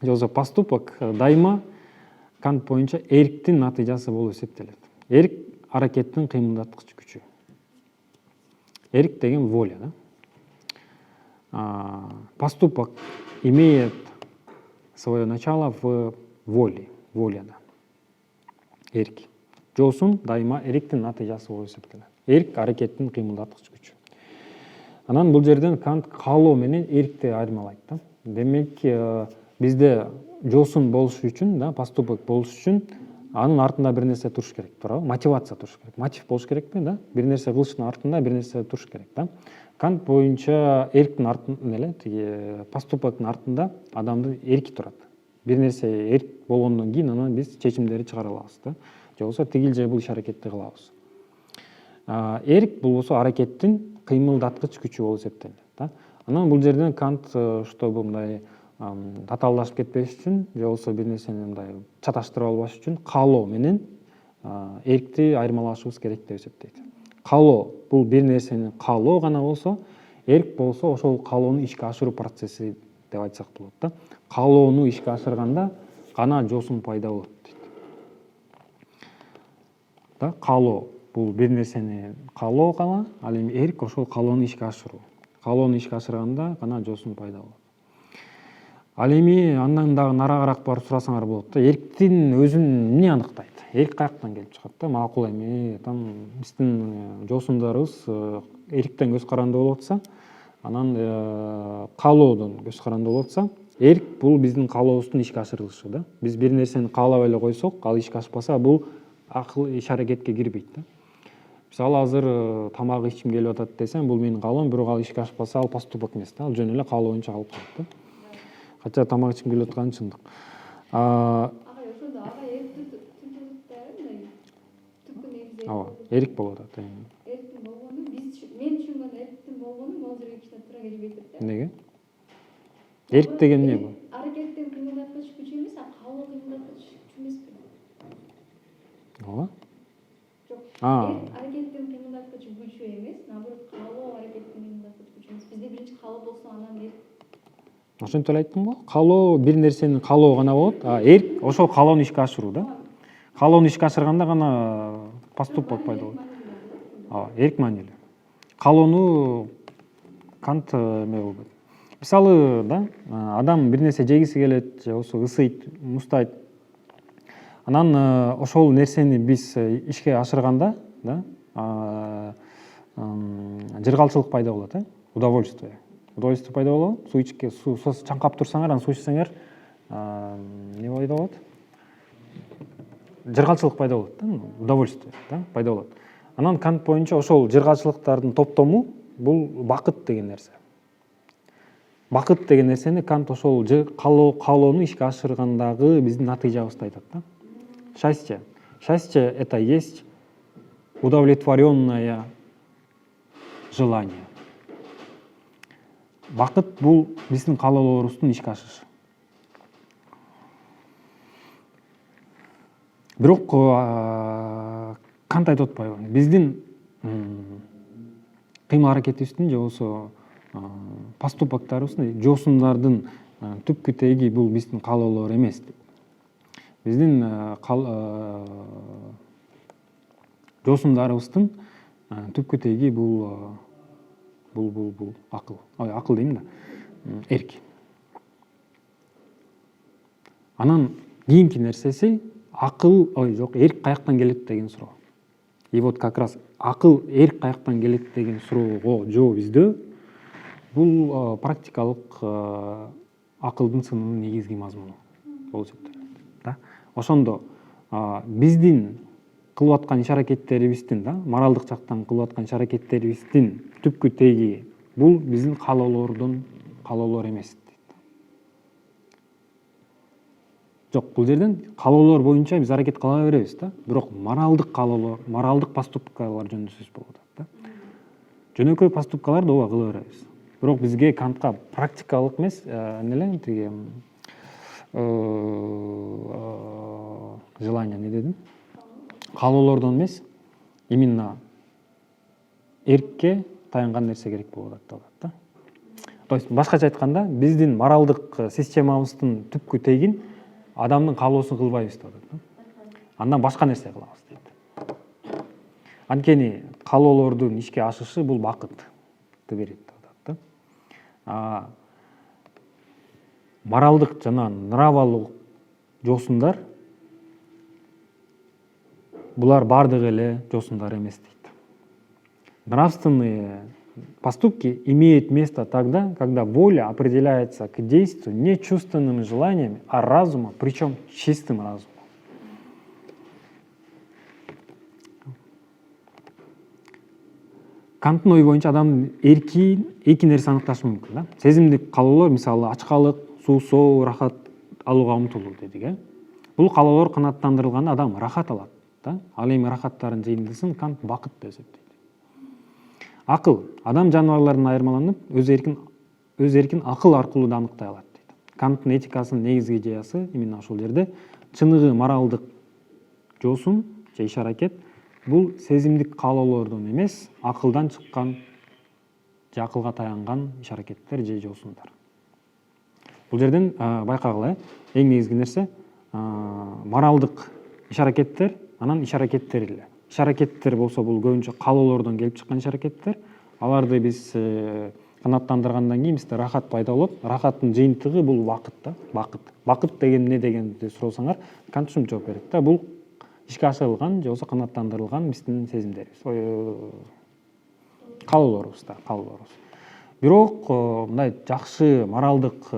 же поступок дайыма Кант боюнча эрктин натыйжасы болуп эсептелет. Эрк аракеттин кыймылдаткыч күчү. Эрк деген воля, да. Поступок имеет свое начало в воле, воляда. Эрк. Жоосун дайыма эрктин натыйжасы болуп эсептелет. Эрк аракеттин кыймылдаткыч күчү. Анан бул жерден Кант каалоо менен эркти айырмалайт да. Демек, бизде жоосун болуш үчүн, да, поступок болуш үчүн анын артында бир нерсе туруш керек, туурабы? Мотивация туруш керек. Мотив болуш керекпи, да? Бир нерсе кылыштын артында бир нерсе туруш керек, да? Кант боюнча эрктин артында эле, поступоктун артында адамдын эрки турат. Бир нерсе эрк болгондон кийин анан биз чечимдерди чыгара алабыз, да? Же болбосо тигил же бул иш-аракетти кылабыз. Эрк болбосо аракеттин кыймылдаткыч күчү болуп эсептелет, да? Анан бул жерден Кант чтобы мындай татаалдашып кетпеш үчүн, же болбосо бир нерсени мындай чаташтырып албаш үчүн каалоо менен эркти айырмалашыбыз керек деп эсептейт. Каалоо бул бир нерсени каалоо гана болсо, эрк болсо ошол каалоону ишке ашыруу процесси деп айтсак болот, да. Каалоону ишке ашырганда гана жоосун пайда болот дейт. Да, каалоо бул бир нерсени каалоо гана, ал эми эрк ошол каалоону ишке ашыруу. Каалоону ишке ашырганда гана жоосун пайда болот. Ал эми андан дагы нарагыраак барып сурасаңар болот да. Эрктин өзүн эмне аныктайт? Эрк каяктан келип чыгат да? Макул эми биздин жоосундарыбыз эрктен көз каранды болуп атса, анан каалоодон көз каранды болуп атса, эрк бул биздин каалообуздун ишке ашырылышы, да. Биз бир нерсени каалап эле койсок, ал ишке ашпаса, бул акыл иш-аракетке кирбейт, да. мисалы азыр тамак ичким келип атат десем, бул менин каалоом, бирок ал ишке ашпаса, ал поступок эмес да, ал жөн эле каалоо боюнча калып калат да. Кача тамак ичким келип атканы чындык. Агай ошондо агай эрктүү да мындай түпкү негизи Ооба, эрк болуп атат. эрктин болгону мен түшүнгөн эрктин болгону моозер кишине туура келбей турат. Неге? Эрк деген эмне бул? Аракеттин кыймылдаткыч күчү эмес, а каалоо кыймылдаткыч күч эмеспи? Ооба. Жок. А. Аракеттин кыймылдаткыч күчү эмес, наоборот, каалоо аракеттин кыймылдаткыч күчү эмес. Бизде биринчи каалоо болсо, анан эрк. Ошентип эле айттым го. Каалоо бир нерсени каалоо гана болот, а эрк ошол каалоону ишке ашыруу да. Каалоону ишке ашырганда гана поступок пайда болот. Ооба, эрк маанилүү. Каалоону Кант эме болбойт. Мисалы да, адам бир нерсе жегиси келет, же болбосо ысыйт, муустайт. Анан ошол нерсени биз ишке ашырганда, да, жыргалчылык пайда болот, удовольствие. Удовольствие пайда болот. Суу чаңкап турсаңар, анан суу ичсеңер, эмне пайда болот? Жыргалчылык пайда болот да, удовольствие, да, пайда болот. Анан Кант боюнча ошол жыргалчылыктардын топтому бул бакыт деген нерсе. Бакыт деген нерсени Кант ошол каалоону ишке ашыргандагы биздин натыйжабызды айтат да. Счастье. Счастье — это есть удовлетворенное желание. Бакыт бул биздин каалоолорубуздун ишке ашышы. Бирок Кант айтып атпайбы? Биздин кыймыл аракетибиздин же болбосо поступоктарыбыздын, жоосундардын түпкү теги бул биздин каалоолор эмес. Биздин жоосундарыбыздын түпкү теги бул акыл. Акыл дейм да, эрк. Анан кийинки нерсеси акыл, жок, эрк каяктан келет деген суроо. И вот как раз акыл, эрк каяктан келет деген суроого жооп издөө бул практикалык акылдын сынынын негизги мазмуну болуп эсептелет да. Ошондо биздин кылып аткан иш аракеттерибиздин, да, моралдык жактан кылып аткан иш аракеттерибиздин түпкү теги бул биздин каалоолор эмес. Жок, бул жерден каалоолор боюнча биз аракет кыла беребиз да, бирок моралдык каалоолор, моралдык поступкалар жөнүндө сөз болуп атат да. Жөнөкөй поступкаларды ооба кыла беребиз. Бирок бизге Кантка практикалык эмес, эмне тиги желание, эмне дедим? Каалоолордон эмес, именно эркке таянган нерсе керек болуп атат да. То есть башкача айтканда, биздин моралдык системабыздын түпкү тегин адамдын каалоосун кылбайбыз деп атат. Андан башка нерсе кылабыз дейт. Анткени каалоолордун ишке ашышы бул бакытты берет деп атат да. Моралдык жана нравалык жоосундар булар бардыгы эле жоосундар эмес дейт. Нравственные поступки имеют место тогда, когда воля определяется к действию не чувственными желаниями, а разумом, причем чистым разумом. Канттын ою боюнча адамдын эркин эки нерсе аныкташы мүмкүн да. Сезимдик каалоолор, мисалы ачкалык, суусоо, рахат алууга умтулуу дедик. Бул каалоолор канааттандырылганда адам рахат алат да. Ал эми рахаттардын жыйындысын Кант бакыт деп эсептейт. Акыл адам жаныбарлардан айырмаланып, өз эркин акыл аркылуу да аныктай алат дейт. Канттын этикасынын негизги идеясы именно ошол жерде чыныгы моралдык жоосун же иш аракет бул сезимдик каалоолордон эмес, акылдан чыккан же акылга таянган иш аракеттер же жоосундар. Бул жерден байкагыла, эң негизги нерсе моралдык иш аракеттер, анан иш аракеттер эле. Иш аракеттер болсо бул көбүнчө каалоолордон келип чыккан иш аракеттер. Аларды биз канааттандыргандан кийин бизде рахат пайда болот. Рахаттын жыйынтыгы бул бакыт да, бакыт. Бакыт деген эмне дегенди сурасаңар, Кант ушинтип жооп берет да. Бул ишке ашырылган же болбосо канааттандырылган биздин сезимдерибиз, каалоолорубуз да, каалоолорубуз. Бирок мындай жакшы моралдык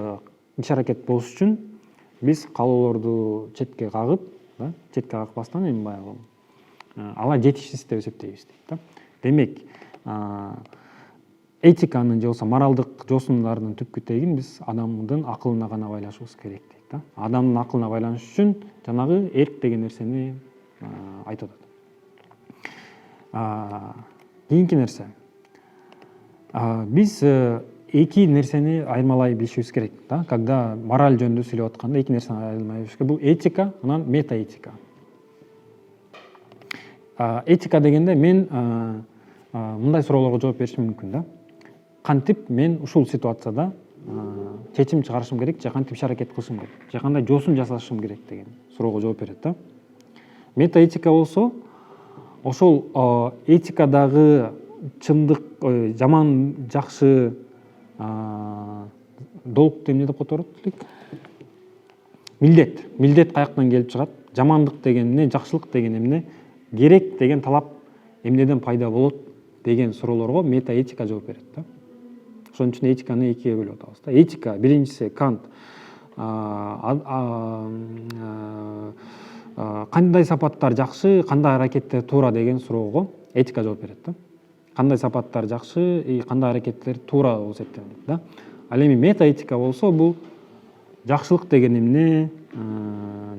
иш аракет болуш үчүн биз каалоолорду четке кагып, да, четке какпастан эми баягы ала жетишсиз деп эсептейбиз дейт да. Демек этиканын же болбосо моралдык жосундардын түпкү тегин биз адамдын акылына гана байлашыбыз керек дейт да. Адамдын акылына байланыш үчүн жанагы эрк деген нерсени айтып атат. Кийинки нерсе, биз эки нерсени айырмалай билишибиз керек да. Когда мораль жөнүндө сүйлөп атканда эки нерсени айырмалай билишибиз керек. Бул этика, анан метаэтика. Этика дегенде мен мындай суроолорго жооп беришим мүмкүн да. Кантип мен ушул ситуацияда чечим чыгарышым керек, же кантип иш-аракет кылышым керек, же кандай жосун жасашым керек деген суроого жооп берет да. Метаэтика болсо ошол этикадагы чындык, жаман, жакшы, долг эмне деп которот элек? Милдет каяктан келип чыгат? Жамандык деген эмне, жакшылык деген эмне, керек деген талап эмнеден пайда болот деген суроолорго метаэтика жооп берет да. Ошон үчүн этиканы экиге бөлүп атабыз да. Этика биринчиси Кант кандай сапаттар жакшы, кандай аракеттер туура деген суроого этика жооп берет да. Кандай сапаттар жакшы, кандай аракеттер туура болуп эсептелет да. Ал эми метаэтика болсо бул жакшылык деген эмне,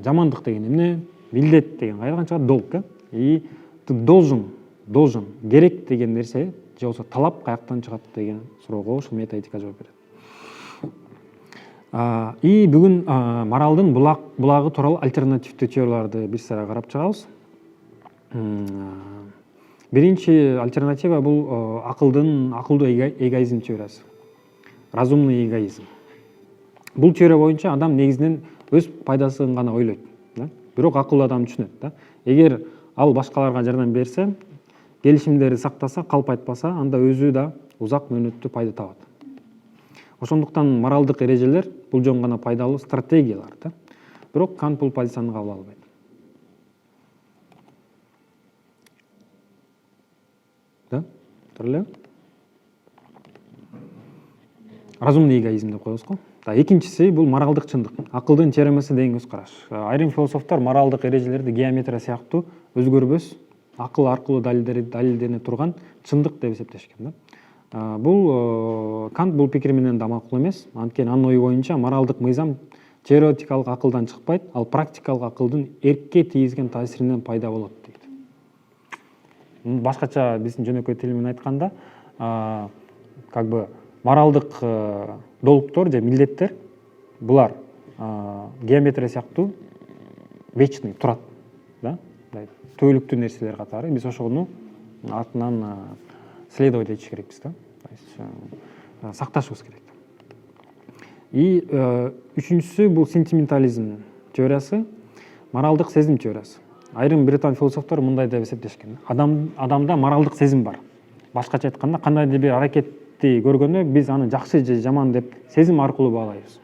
жамандык деген эмне, милдет деген кайрадан чыгат, долг и должен керек деген нерсе же болбосо талап каяктан чыгат деген суроого ушул метаэтика жооп берет. И бүгүн моралдын булагы тууралуу альтернативдүү теорияларды бир сыра карап чыгабыз. Биринчи альтернатива бул акылдуу эгоизм теориясы. Разумный эгоизм. Бул теория боюнча адам негизинен өз пайдасын гана ойлойт, да? Бирок акылдуу адам түшүнөт да. Эгер ал башкаларга жардам берсе, келишимдерди сактаса, калп айтпаса, анда өзү да узак мөөнөттүү пайда табат. Ошондуктан моралдык эрежелер бул жөн гана пайдалуу стратегиялар да. Бирок Кант бул позицияны кабыл албайт. Да? Туура элеби? Разумный эгоизм деп коебуз го. Экинчиси бул моралдык чындык. Акылдын теоремасы деген көз караш. Айрым философтор моралдык эрежелерди геометрия сыяктуу өзгөрбөс, акыл аркылуу далилдене турган чындык деп эсептешкен да. Бул Кант бул пикир менен да макул эмес. Анткени анын ою боюнча моралдык мыйзам теоретикалык акылдан чыкпайт, ал практикалык акылдын эркке тийгизген таасиринен пайда болот дейт. Башкача биздин жөнөкөй тил менен айтканда, как бы моралдык долгтор же милдеттер булар геометрия сыяктуу вечный турат, да? Түбөлүктүү нерселер катары. Биз ошону артынан следовать этиш керекпиз да. Сакташыбыз керек. И үчүнчүсү бул сентиментализм теориясы, моралдык сезим теориясы. Айрым британ философтор мындай деп эсептешкен. Адамда моралдык сезим бар. Башкача айтканда, кандайдыр бир аракетти көргөндө биз аны жакшы же жаман деп сезим аркылуу баалайбыз.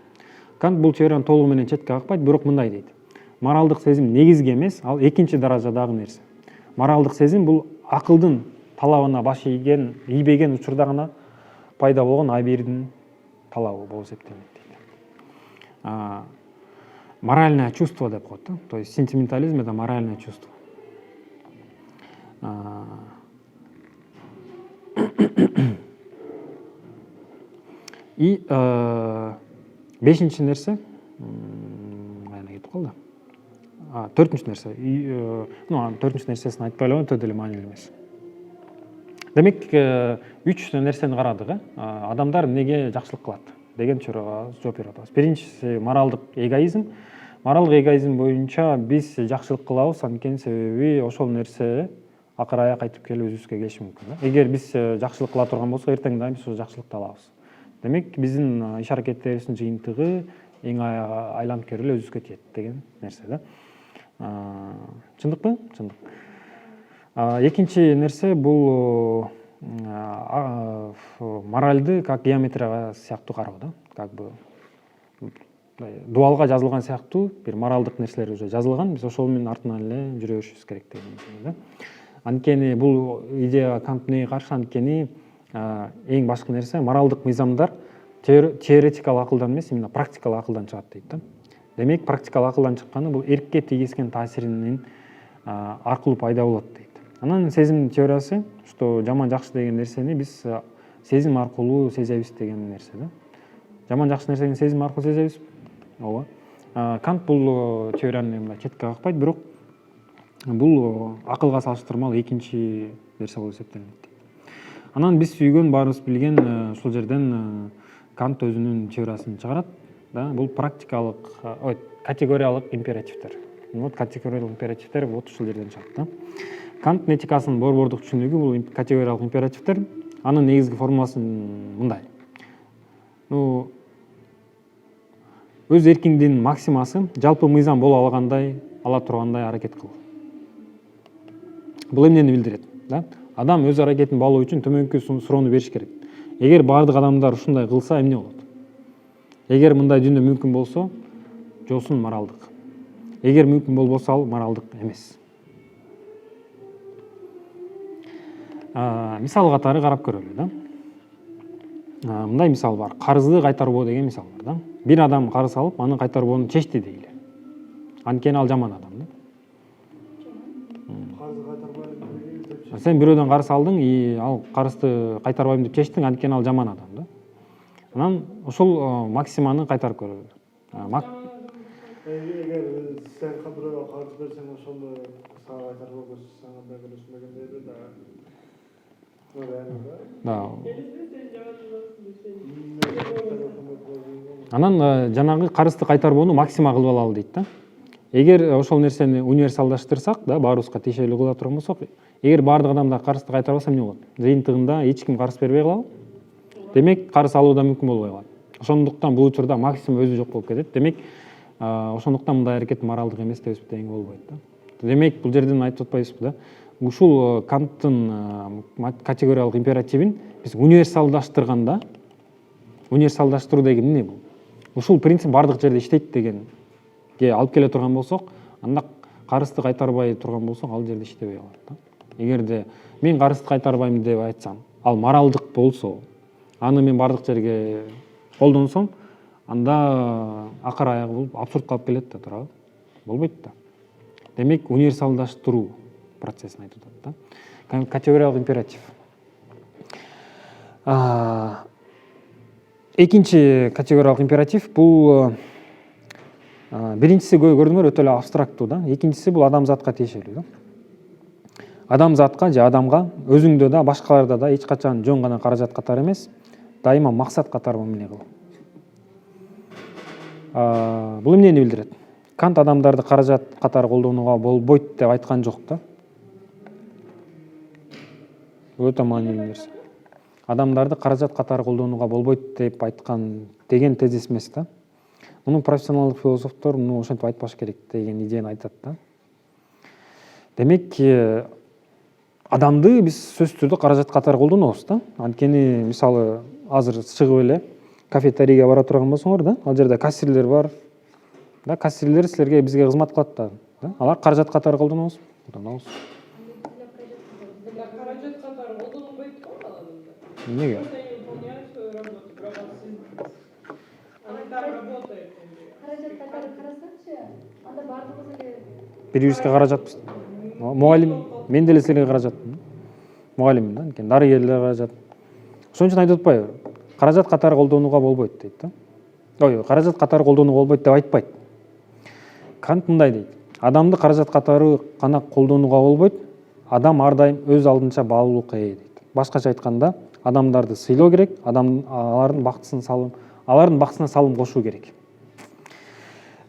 Кант бул теорияны толугу менен четке какпайт, бирок мындай дейт. Моралдык сезим негизги эмес, ал экинчи даражадагы нерсе. Моралдык сезим бул акылдын талабына баш ийбеген учурда гана пайда болгон абийирдин талабы болуп эсептелет дейт. Моральное чувство деп коет да. То есть сентиментализм это моральное чувство. И бешинчи нерсе, кайда кетип калды? Төртүнчү нерсе. Төртүнчү нерсесин айтпай эле өтө деле маанилүү эмес. Демек, үч нерсени карадык, адамдар эмнеге жакшылык кылат деген суроого жооп берип атабыз. Биринчиси моралдык эгоизм. Моралдык эгоизм боюнча биз жакшылык кылабыз, анткени себеби ошол нерсе акыр аяк кайтып келип өзүбүзгө келиши мүмкүн. Эгер биз жакшылык кыла турган болсок, эртең дайым биз ошол жакшылыкты алабыз. Демек, биздин иш-аракеттерибиздин жыйынтыгы эң айланып келип эле өзүбүзгө тиет деген нерсе да. Чындыкпы? Чындык. Экинчи нерсе бул моральды как геометрия сыяктуу кароо да. Как бы дуалга жазылган сыяктуу бир моралдык нерселер уже жазылган, биз ошол менен артынан эле жүрө беришибиз керек деген да. Анткени бул идея Кант эмнеге каршы? Анткени эң башкы нерсе моралдык мыйзамдар теоретикалык акылдан эмес, именно практикалык акылдан чыгат дейт да. Демек, практикалык акылдан чыкканы бул эркке тийгизген таасиринин аркылуу пайда болот дейт. Анан сезим теориясы, что жаман жакшы деген нерсени биз сезим аркылуу сезебиз деген нерсе да. Жаман жакшы нерсени сезим аркылуу сезебиз. Ооба. Кант бул теорияны мындай четке какпайт, бирок бул акылга салыштырмалуу экинчи нерсе болуп эсептелинет. Анан биз сүйгөн, баарыбыз билген ушул жерден Кант өзүнүн теориясын чыгарат да. Бул практикалык, категориялык императивдер. Вот категориялык императивдер вот ушул жерден чыгат да. Кант этикасынын борбордук түшүнүгү бул категориялык императивдер. Анын негизги формуласы мындай. Өз эркиңдин максимасы жалпы мыйзам боло алгандай, ала тургандай аракет кыл. Бул эмнени билдирет да? Адам өз аракетин баалоо үчүн төмөнкү суроону бериш керек. Эгер бардык адамдар ушундай кылса эмне болот? Эгер мындай дүйнө мүмкүн болсо, жосун моралдык. Эгер мүмкүн болбосо ал моралдык эмес. Мисал катары карап көрөлү да. Мындай мисал бар. Карызды кайтарбоо деген мисал бар да. Бир адам карыз алып, анын кайтарбоону чечти дейли. Анткени ал жаман адам да. Қарызды қайтарбайм деп Сен бирөөдөн карыз алдың, ал карызды кайтарбайм деп чечтиң, анткени ал жаман адам да. Анан ушул максиманы кайтарып көрөлү. егер сен біреуге қарыз берсең ошондо сага кайтарбоо болсо сага да келишмегендейди да. Да. Келесине сен жаман болосуң. Анан жанагы карызды кайтарбоону максима кылып алалы дейт да. Эгер ошол нерсени универсалдаштырсак да, баарыбызга тиешелүү кыла турган болсок, эгер баардык адамдар карызды кайтарбаса эмне болот? Жыйынтыгында эч ким карыз бербей калабы? Демек, карыз алуу да мүмкүн болбой калат. Ошондуктан бул учурда максимум өзү жок болуп кетет. Демек, ошондуктан мындай аракет моралдык эмес деп эсептегенге болбойт да. Демек, бул жерден айтып атпайбызбы да? Ушул Канттын категориялык императивин биз универсалдаштырганда, универсалдаштыруу деген эмне бул? Ушул принцип бардык жерде иштейт дегенге алып келе турган болсок, анда карызды кайтарбай турган болсок, ал жерде иштебей калат да. Эгерде мен карызды кайтарбайм деп айтсам, ал моралдык болсо, аны мен бардык жерге колдонсом, анда акыр аягы болуп абсурдка алып келет да, туурабы? Болбойт да. Демек, универсалдаштыруу процессин айтып атат да. Категориялык императив. Экинчи категориялык императив бул биринчиси көрдүңөр өтө эле абстрактуу да. Экинчиси бул адамзатка тиешелүү да. Адамзатка же адамга өзүңдө да, башкаларда да эч качан жөн гана каражат катары эмес, дайыма максат катары мамиле кыл. Бул эмнени билдирет? Кант адамдарды каражат катары колдонууга болбойт деп айткан жок да. Бул өтө маанилүү нерсе. Адамдарды каражат катары колдонууга болбойт деп айткан деген тезис эмес да. Муну профессионалдык философтор ошентип айтпаш керек деген идеяны айтат да. Демек, адамды биз сөзсүз түрдө каражат катары колдонобуз да. Анткени мисалы азыр чыгып эле кафетерийге бара турган болсоңор да, ал жерде кассирлер бар. Да, кассирлер силерге бизге кызмат кылат да. Алар каражат катары колдонобуз. Колдонобуз. Каражат катары колдонбойт го адамда. Эмнеге? Выполняют свою работу, она там работает. Каражат катары карасаңчы, анда бардыгыбыз эле Бири-бирибизге каражатпыз. Мугалим, мен деле силерге каражатмын. Мугалиммин да, анткени дарыгерлер каражат. Ошон үчүн айтып атпайбы? Каражат катары колдонууга болбойт дейт да. Каражат катары колдонууга болбойт деп айтпайт. Кант мындай дейт. Адамды каражат катары гана колдонууга болбойт. Адам ар дайым өз алдынча баалуулукка ээ дейт. Башкача айтканда, адамдарды сыйлоо керек, алардын бактысына салым кошуу керек.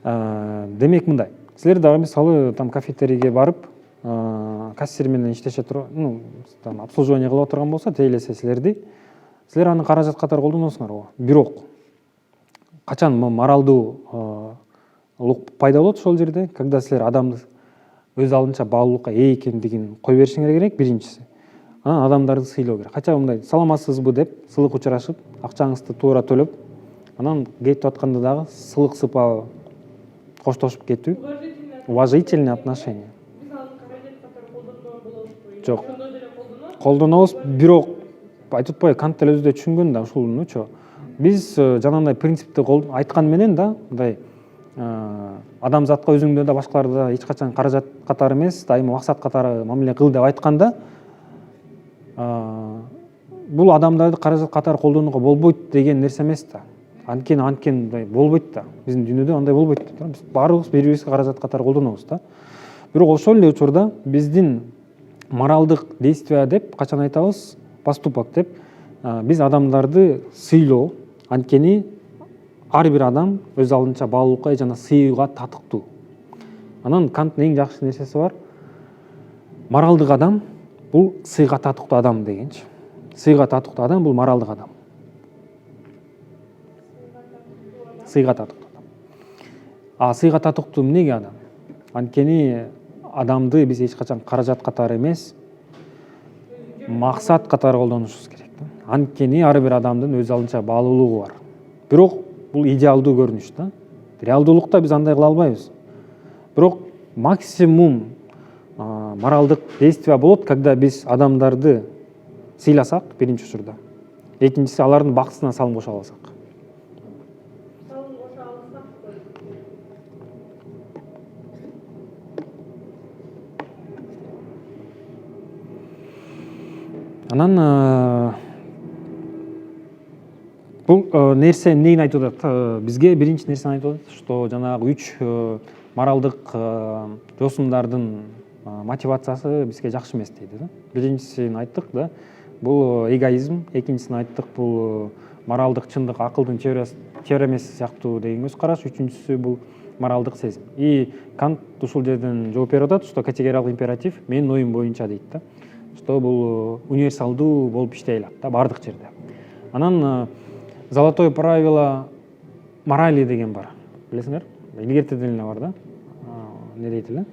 Демек мындай. Силер дагы мисалы там кафетерийге барып, кассир менен иштеше турган, там обслуживание кылып отурган болсо, тейлесе силер аны каражат катары колдоносуңарбы? Бирок качан моралдуулук пайда болот ошол жерде, когда силер адамды өз алдынча баалуулукка ээ экендигин кой беришиңер керек, биринчиси. Анан адамдарды сыйлоо керек. Кача мындай саламатсызбы деп сылык учурашып, акчаңызды туура төлөп, анан кетип атканда дагы сылык сыпап коштошуп кетүү. Уважительное отношение. Биз аны каражат катары колдонбой болобузбу? Жок. Ошондой деле колдонот. Колдонобуз, бирок айтып атпайбы, Кант деле түшүнгөн да ушулнучу. Биз жанагындай принципти айткан менен да, мындай адамзатка өзүңдө да башкаларда да эч качан каражат катары эмес, дайыма максат катары мамиле кыл деп айтканда, бул адамдарды каражат катары колдонууга болбойт деген нерсе эмес да. Анткени мындай болбойт да. Биздин дүйнөдө андай болбойт да. Биз баарыбыз бири-бирибизге каражат катары колдонобуз да. Бирок ошол эле учурда биздин моралдык действия деп качан айтабыз? Поступок деп. Биз адамдарды сыйлоо, анткени ар бир адам өз алдынча баалуулукка жана сыйууга татыктуу. Анан Канттын эң жакшы нерсеси бар. Моралдык адам бул сыйга татыктуу адам дегенчи. Сыйга татыктуу адам бул моралдык адам. Сыйга татыктуу адам. Сыйга татыктуу эмнеге адам? Анткени адамды биз эч качан каражат катары эмес, максат катары колдонушубуз керек. Анткени ар бир адамдын өз алдынча баалуулугу бар. Бирок бул идеалдуу көрүнүш да. Реалдуулукта биз андай кыла албайбыз. Бирок максимум моралдык действия болот, когда биз адамдарды сыйласак, биринчи учурда. Экинчиси алардын бакытына салым кошо алсак. Анан бул нерсе эмнени айтып атат? Бизге биринчи нерсени айтып атат, что жанагы 3 моралдык жосундардын мотивациясы бизге жакшы эмес дейт да. Биринчисин айттык да, бул эгоизм, экинчисин айттык бул моралдык чындык, акылдын теоремеси сыяктуу деген көз караш, үчүнчүсү бул моралдык сезим. И Кант ушул жерден жооп берип атат, что категориялык императив менин оюм боюнча дейт да. Что бул универсалдуу болуп иштей алат да бардык жерде. Анан золотое правило морали деген бар. Билесиңер? Илгертеден эле бар да. Не дейт эле?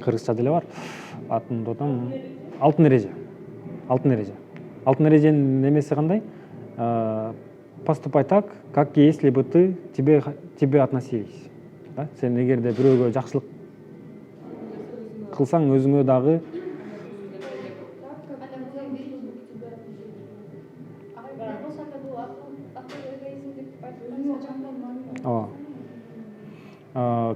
Кыргызча деле бар. Атын тотам алтын эреже. Алтын эреже. Алтын эреженин немеси кандай? Поступай так, как если бы тебе относились. Да? Сен эгерде бирөөгө жакшылык кылсаң, өзүңө дагы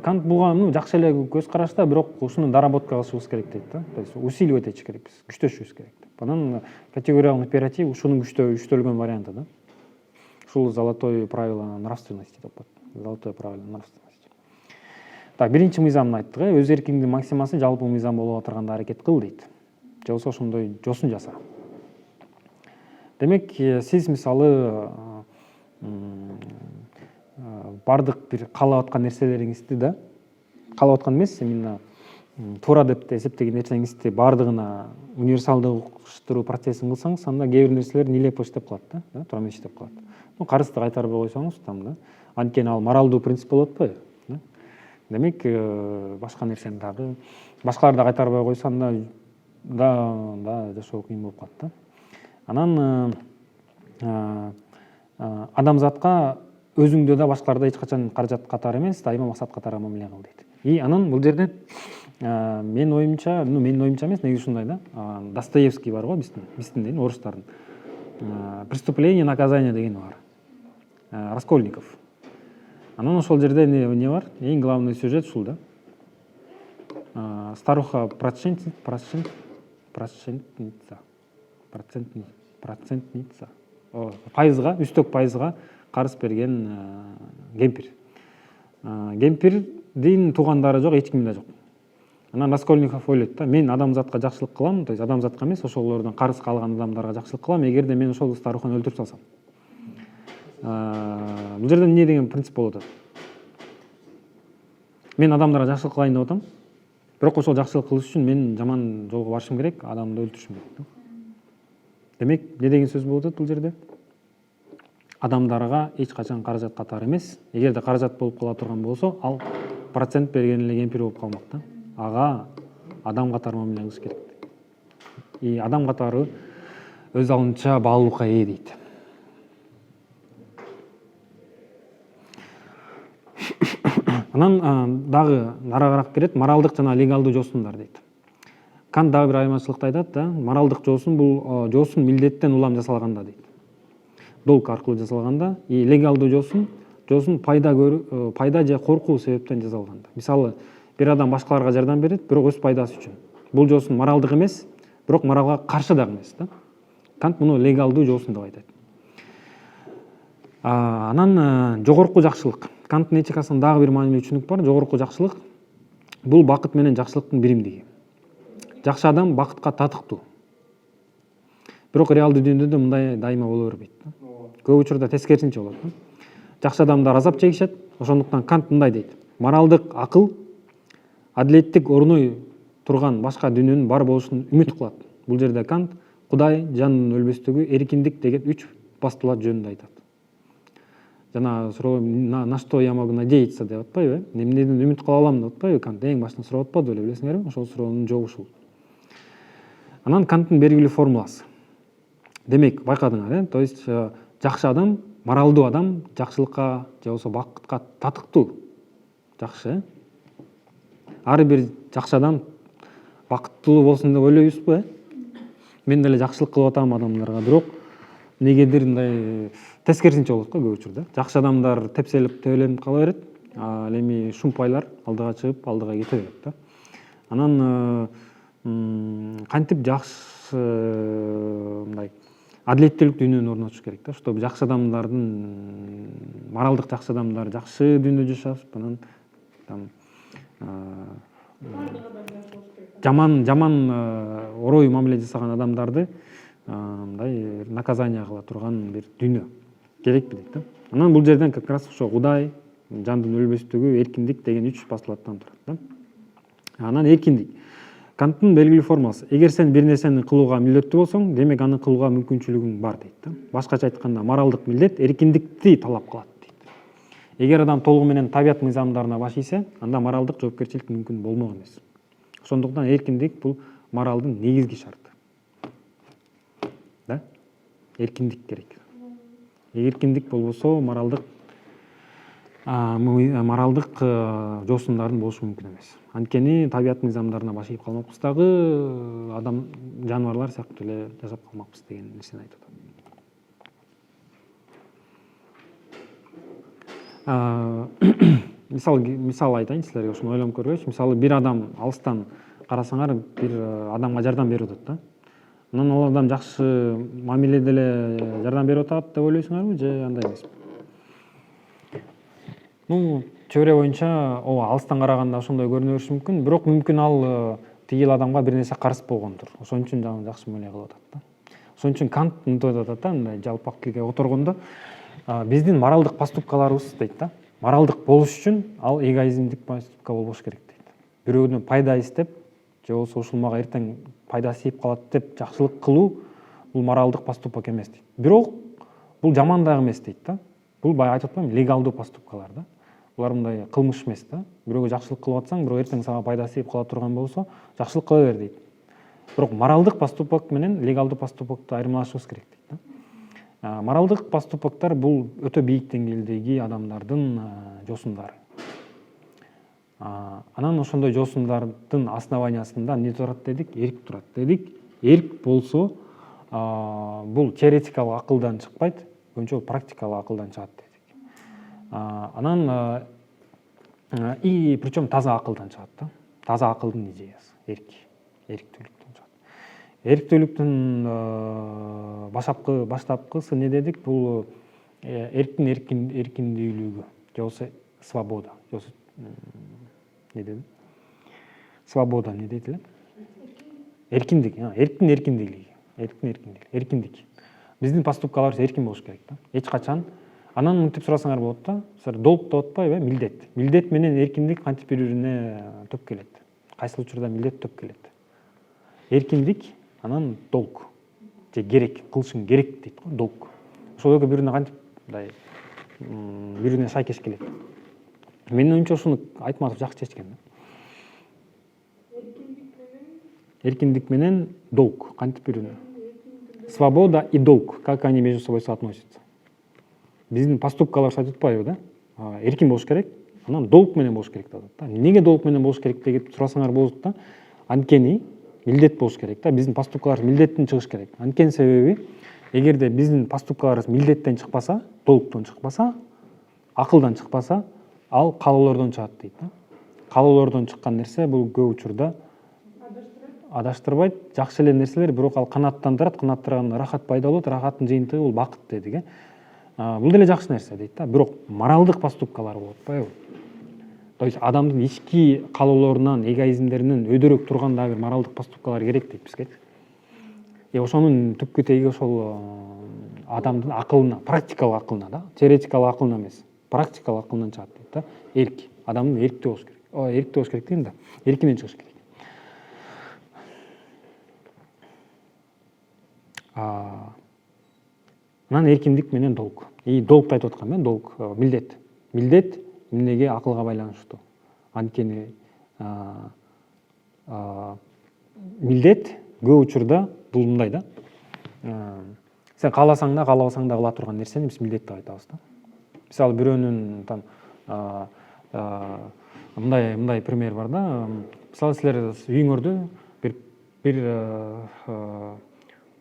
Кант буга жакшы эле көз карашта, бирок ушуну доработка кылышыбыз керек дейт да. То есть усиливать этиш керекпиз, күчтөшүбүз керек деп. Анан категориялык императив ушунун күчтөлгөн варианты да. Ушул золотое правило нравственности деп коет. Золотое правило нравственности. Так, биринчи мыйзамын айттык, өз эркиңдин максимасы жалпы мыйзам болуп турганда аракет кыл дейт. Же болбосо ошондой жосун жаса. Демек, сиз мисалы бардык бир каалап аткан нерселериңизди да, каалап аткан эмес, именно туура деп эсептеген нерсеңизди бардыгына универсалдыктыруу процессин кылсаңыз, анда кээ бир нерселер нелепо иштеп калат да, туура эмес иштеп калат. Карызды кайтарбай койсоңуз там да, анткени ал моралдуу принцип болуп атпайбы? Демек, башка нерсени дагы башкалар да кайтарбай койсо, анда да жашоо кыйын болуп калат да. Анан адамзатка өзүңдө да башкаларда эч качан каражат катары эмес, дайыма максат катары мамиле кыл дейт. И анан бул жерде менин оюмча эмес, негизи ушундай да. Достоевский бар го биздин дейин, орустардын. Преступление, наказание деген бар. Раскольников. Анан ошол жерде не бар? Эң главный сюжет ушул да. Старуха процентница. Пайызга, үстөк пайызга карыз берген кемпир. Кемпирдин туугандары жок, эч ким да жок. Анан Раскольников ойлойт да, мен адамзатка жакшылык кылам, то есть адамзатка эмес, ошолордон карыз алган адамдарга жакшылык кылам, эгерде мен ошол старуханы өлтүрүп салсам. Бул жерде эмне деген принцип болуп атат? Мен адамдарга жакшылык кылайын деп атам, бирок ошол жакшылык кылыш үчүн мен жаман жолго барышым керек, адамды өлтүрүшүм керек. Демек, не деген сөз болуп атат бул жерде? Адамдарга эч качан каражат катары эмес, эгерде каражат болуп кала турган болсо, ал процент берген эле кемпир болуп калмак да. Ага адам катары мамиле кылыш керек. И адам катары өз алдынча баалуулукка ээ дейт. Анан дагы нарагыраак кирет, моралдык жана легалдуу жосундар дейт. Кант дагы бир айырмачылыкты айтат да, моралдык жосун бул жосун милдеттен улам жасалганда дейт. Долг аркылуу жасалганда, и легалдуу жосун жоосун пайда же коркуу себептен жасалган. Мисалы, бир адам башкаларга жардам берет, бирок өз пайдасы үчүн. Бул жоосун моралдык эмес, бирок моралга каршы дагы эмес да. Кант муну легалдуу жоосун деп айтат. Анан жогорку жакшылык. Канттын этикасында дагы бир маанилүү түшүнүк бар. Жогорку жакшылык бул бакыт менен жакшылыктын биримдиги. Жакшы адам бакытка татыктуу. Бирок реалдуу дүйнөдө мындай дайыма боло бербейт. Көп учурда тескерисинче болот. Жакшы адамдар азап чегишет. Ошондуктан Кант мындай дейт: моралдык акыл адилеттик орной турган башка дүйнөнүн бар болушун үмүт кылат. Бул жерде Кант Кудай, жандын өлбөстүгү, эркиндик деген 3 бастуулар жөнүндө айтат. Жана суроо на что я могу надеяться деп атпайбы? Эмнеден үмүт кыла алам деп атпайбы? Кант эң башында сурап атпады беле, билесиңерби? Ошол суроонун жообу ушул. Анан Канттын белгилүү формуласы. Демек, байкадыңар, то есть жакшы адам, моралдуу адам жакшылыкка же болбосо бакытка татыктуу. Жакшы. Ар бир жакшы адам бакыттуу болсун деп ойлойбузбу? Мен деле жакшылык кылып атам адамдарга, бирок негедир мындай тескерисинче болот го көп учурда. Жакшы адамдар тепселип, төбөлөнүп кала берет, ал эми шумпайлар алдыга чыгып, алдыга кете берет да. Анан кантип жакшы мындай адилеттүүлүк дүйнөнү орнотуш керек да, чтобы жакшы адамдардын, моралдык жакшы адамдар жакшы дүйнөдө жашап, анан жаман орой мамиле жасаган адамдарды мындай наказание кыла турган бир дүйнө керекпи дейт да. Анан бул жерден как раз ошо Кудай, жандын өлбөстүгү, эркиндик деген 3 постулаттан турат да. Анан эркиндик. Канттын белгилүү формуласы: эгер сен бир нерсени кылууга милдеттүү болсоң, демек аны кылууга мүмкүнчүлүгүң бар дейт да. Башкача айтканда, моралдык милдет эркиндикти талап кылат дейт. Эгер адам толугу менен табият мыйзамдарына баш ийсе, анда моралдык жоопкерчилик мүмкүн болмок эмес. Ошондуктан эркиндик бул моралдын негизги шарты. Да? Эркиндик керек. Эркиндик болбосо моралдык жоосундардын болушу мүмкүн эмес. Анткени табият мыйзамдарына баш ийип калмакпыз дагы, адам, жаныбарлар сыяктуу эле жашап калмакпыз деген нерсени айтып атат. Мисал айтайын силерге, ушуну ойлонуп көргөч. Мисалы, бир адам алыстан карасаңар, бир адамга жардам берип атат да. Анан ал адам жакшы мамиледе эле жардам берип атат деп ойлойсуңарбы же андай эмеспи? Чөйрө боюнча ооба алыстан караганда ошондой көрүнө бериши мүмкүн, бирок мүмкүн ал тигил адамга бир нерсе карыз болгондур. Ошон үчүн жакшы мамиле кылып атат да. Ошон үчүн Кант мынтип атат да, мындай жалпак тилге которгондо, биздин моралдык поступкаларыбыз дейт да. Моралдык болуш үчүн ал эгоизмдик поступка болбош керек дейт. Бирөөнүн пайда издеп, же болбосо ушул мага эртең пайда тийип калат деп жакшылык кылуу бул моралдык поступок эмес дейт. Бирок бул жаман дагы эмес дейт да. Бул бая айтып атпаймынбы, легалдуу поступкалар да. Булар мындай кылмыш эмес да. Бирөөгө жакшылык кылып атсаң, бирок эртең сага пайда тийип кала турган болсо, жакшылык кыла бер дейт. Бирок моралдык поступок менен легалдуу поступокту айырмалашыбыз керек дейт да. Моралдык поступоктор бул өтө бийик деңгээлдеги адамдардын жоосундары. Анан ошондой жоосундардын основаниясында эмне турат дедик? Эрк турат дедик. Эрк болсо бул теоретикалык акылдан чыкпайт, көбүнчө практикалык акылдан чыгат дедик. Анан причем таза акылдан чыгат да. Таза акылдын идеясы, эрктүүлүктөн чыгат. Эрктүүлүктүн баштапкысы эмне дедик? Бул эрктин эркиндүүлүгү, же болбосо свобода, же болбосо не деди? Свобода не дейт эле? Эркиндик, эрктин эркиндиги. Эркиндик. Биздин поступкаларыбыз эркин болуш керек да. Эч качан. Анан мынтип сурасаңар болот да. Долг деп атпайбы, милдет. Милдет менен эркиндик кантип бири-бирине төп келет? Кайсыл учурда милдет төп келет? Эркиндик, анан долг. Же керек, кылышың керек дейт го, долг. Ошол экөө бири-бирине кантип мындай бири-бирине шайкеш келет. Менин оюмча ушуну Айтматов жакшы чечкен да. Эркиндик менен долг кантип бири-бирине? Свобода и долг, как они между собой соотносятся. Биздин поступкалар айтып атпайбы да? Эркин болуш керек, анан долг менен болуш керек деп атат да. Эмнеге долг менен болуш керек деп сурасаңар болот да. Анткени милдет болуш керек да. Биздин поступкалар милдеттен чыгыш керек. Анткени себеби, эгерде биздин поступкаларыбыз милдеттен чыкпаса, долгтон чыкпаса, акылдан чыкпаса ал каалоолордон чыгат дейт да. Каалоолордон чыккан нерсе бул көп учурда адаштырбайт, жакшы эле нерселер, бирок ал канааттандырат, канааттырганда рахат пайда болот, рахаттын жыйынтыгы бул бакыт дедик э. Бул деле жакшы нерсе дейт да, бирок моралдык поступкалар болуп атпайбы? То есть адамдын ички каалоолорунан, эгоизмдеринен өйдөрөөк турган дагы бир моралдык поступкалар керек дейт бизге. Ошонун түпкү теги ошол адамдын акылына, практикалык акылына да, теоретикалык акылына эмес, практикалык акылынан чыгат дейт да. Эрк, адамдын эрктүү болуш керек. Эрктүү болуш керек дейм да, эркинен чыгыш керек. Анан эркиндик менен долг. Долгду айтып аткам мен, долг, милдет. Милдет эмнеге акылга байланыштуу. Анткени милдет көп учурда бул мындай да. Сен кааласаң да, каалабасаң да кыла турган нерсени биз милдет деп айтабыз да. Мисалы бирөөнүн там мындай пример бар да. Мисалы силер үйүңөрдө бир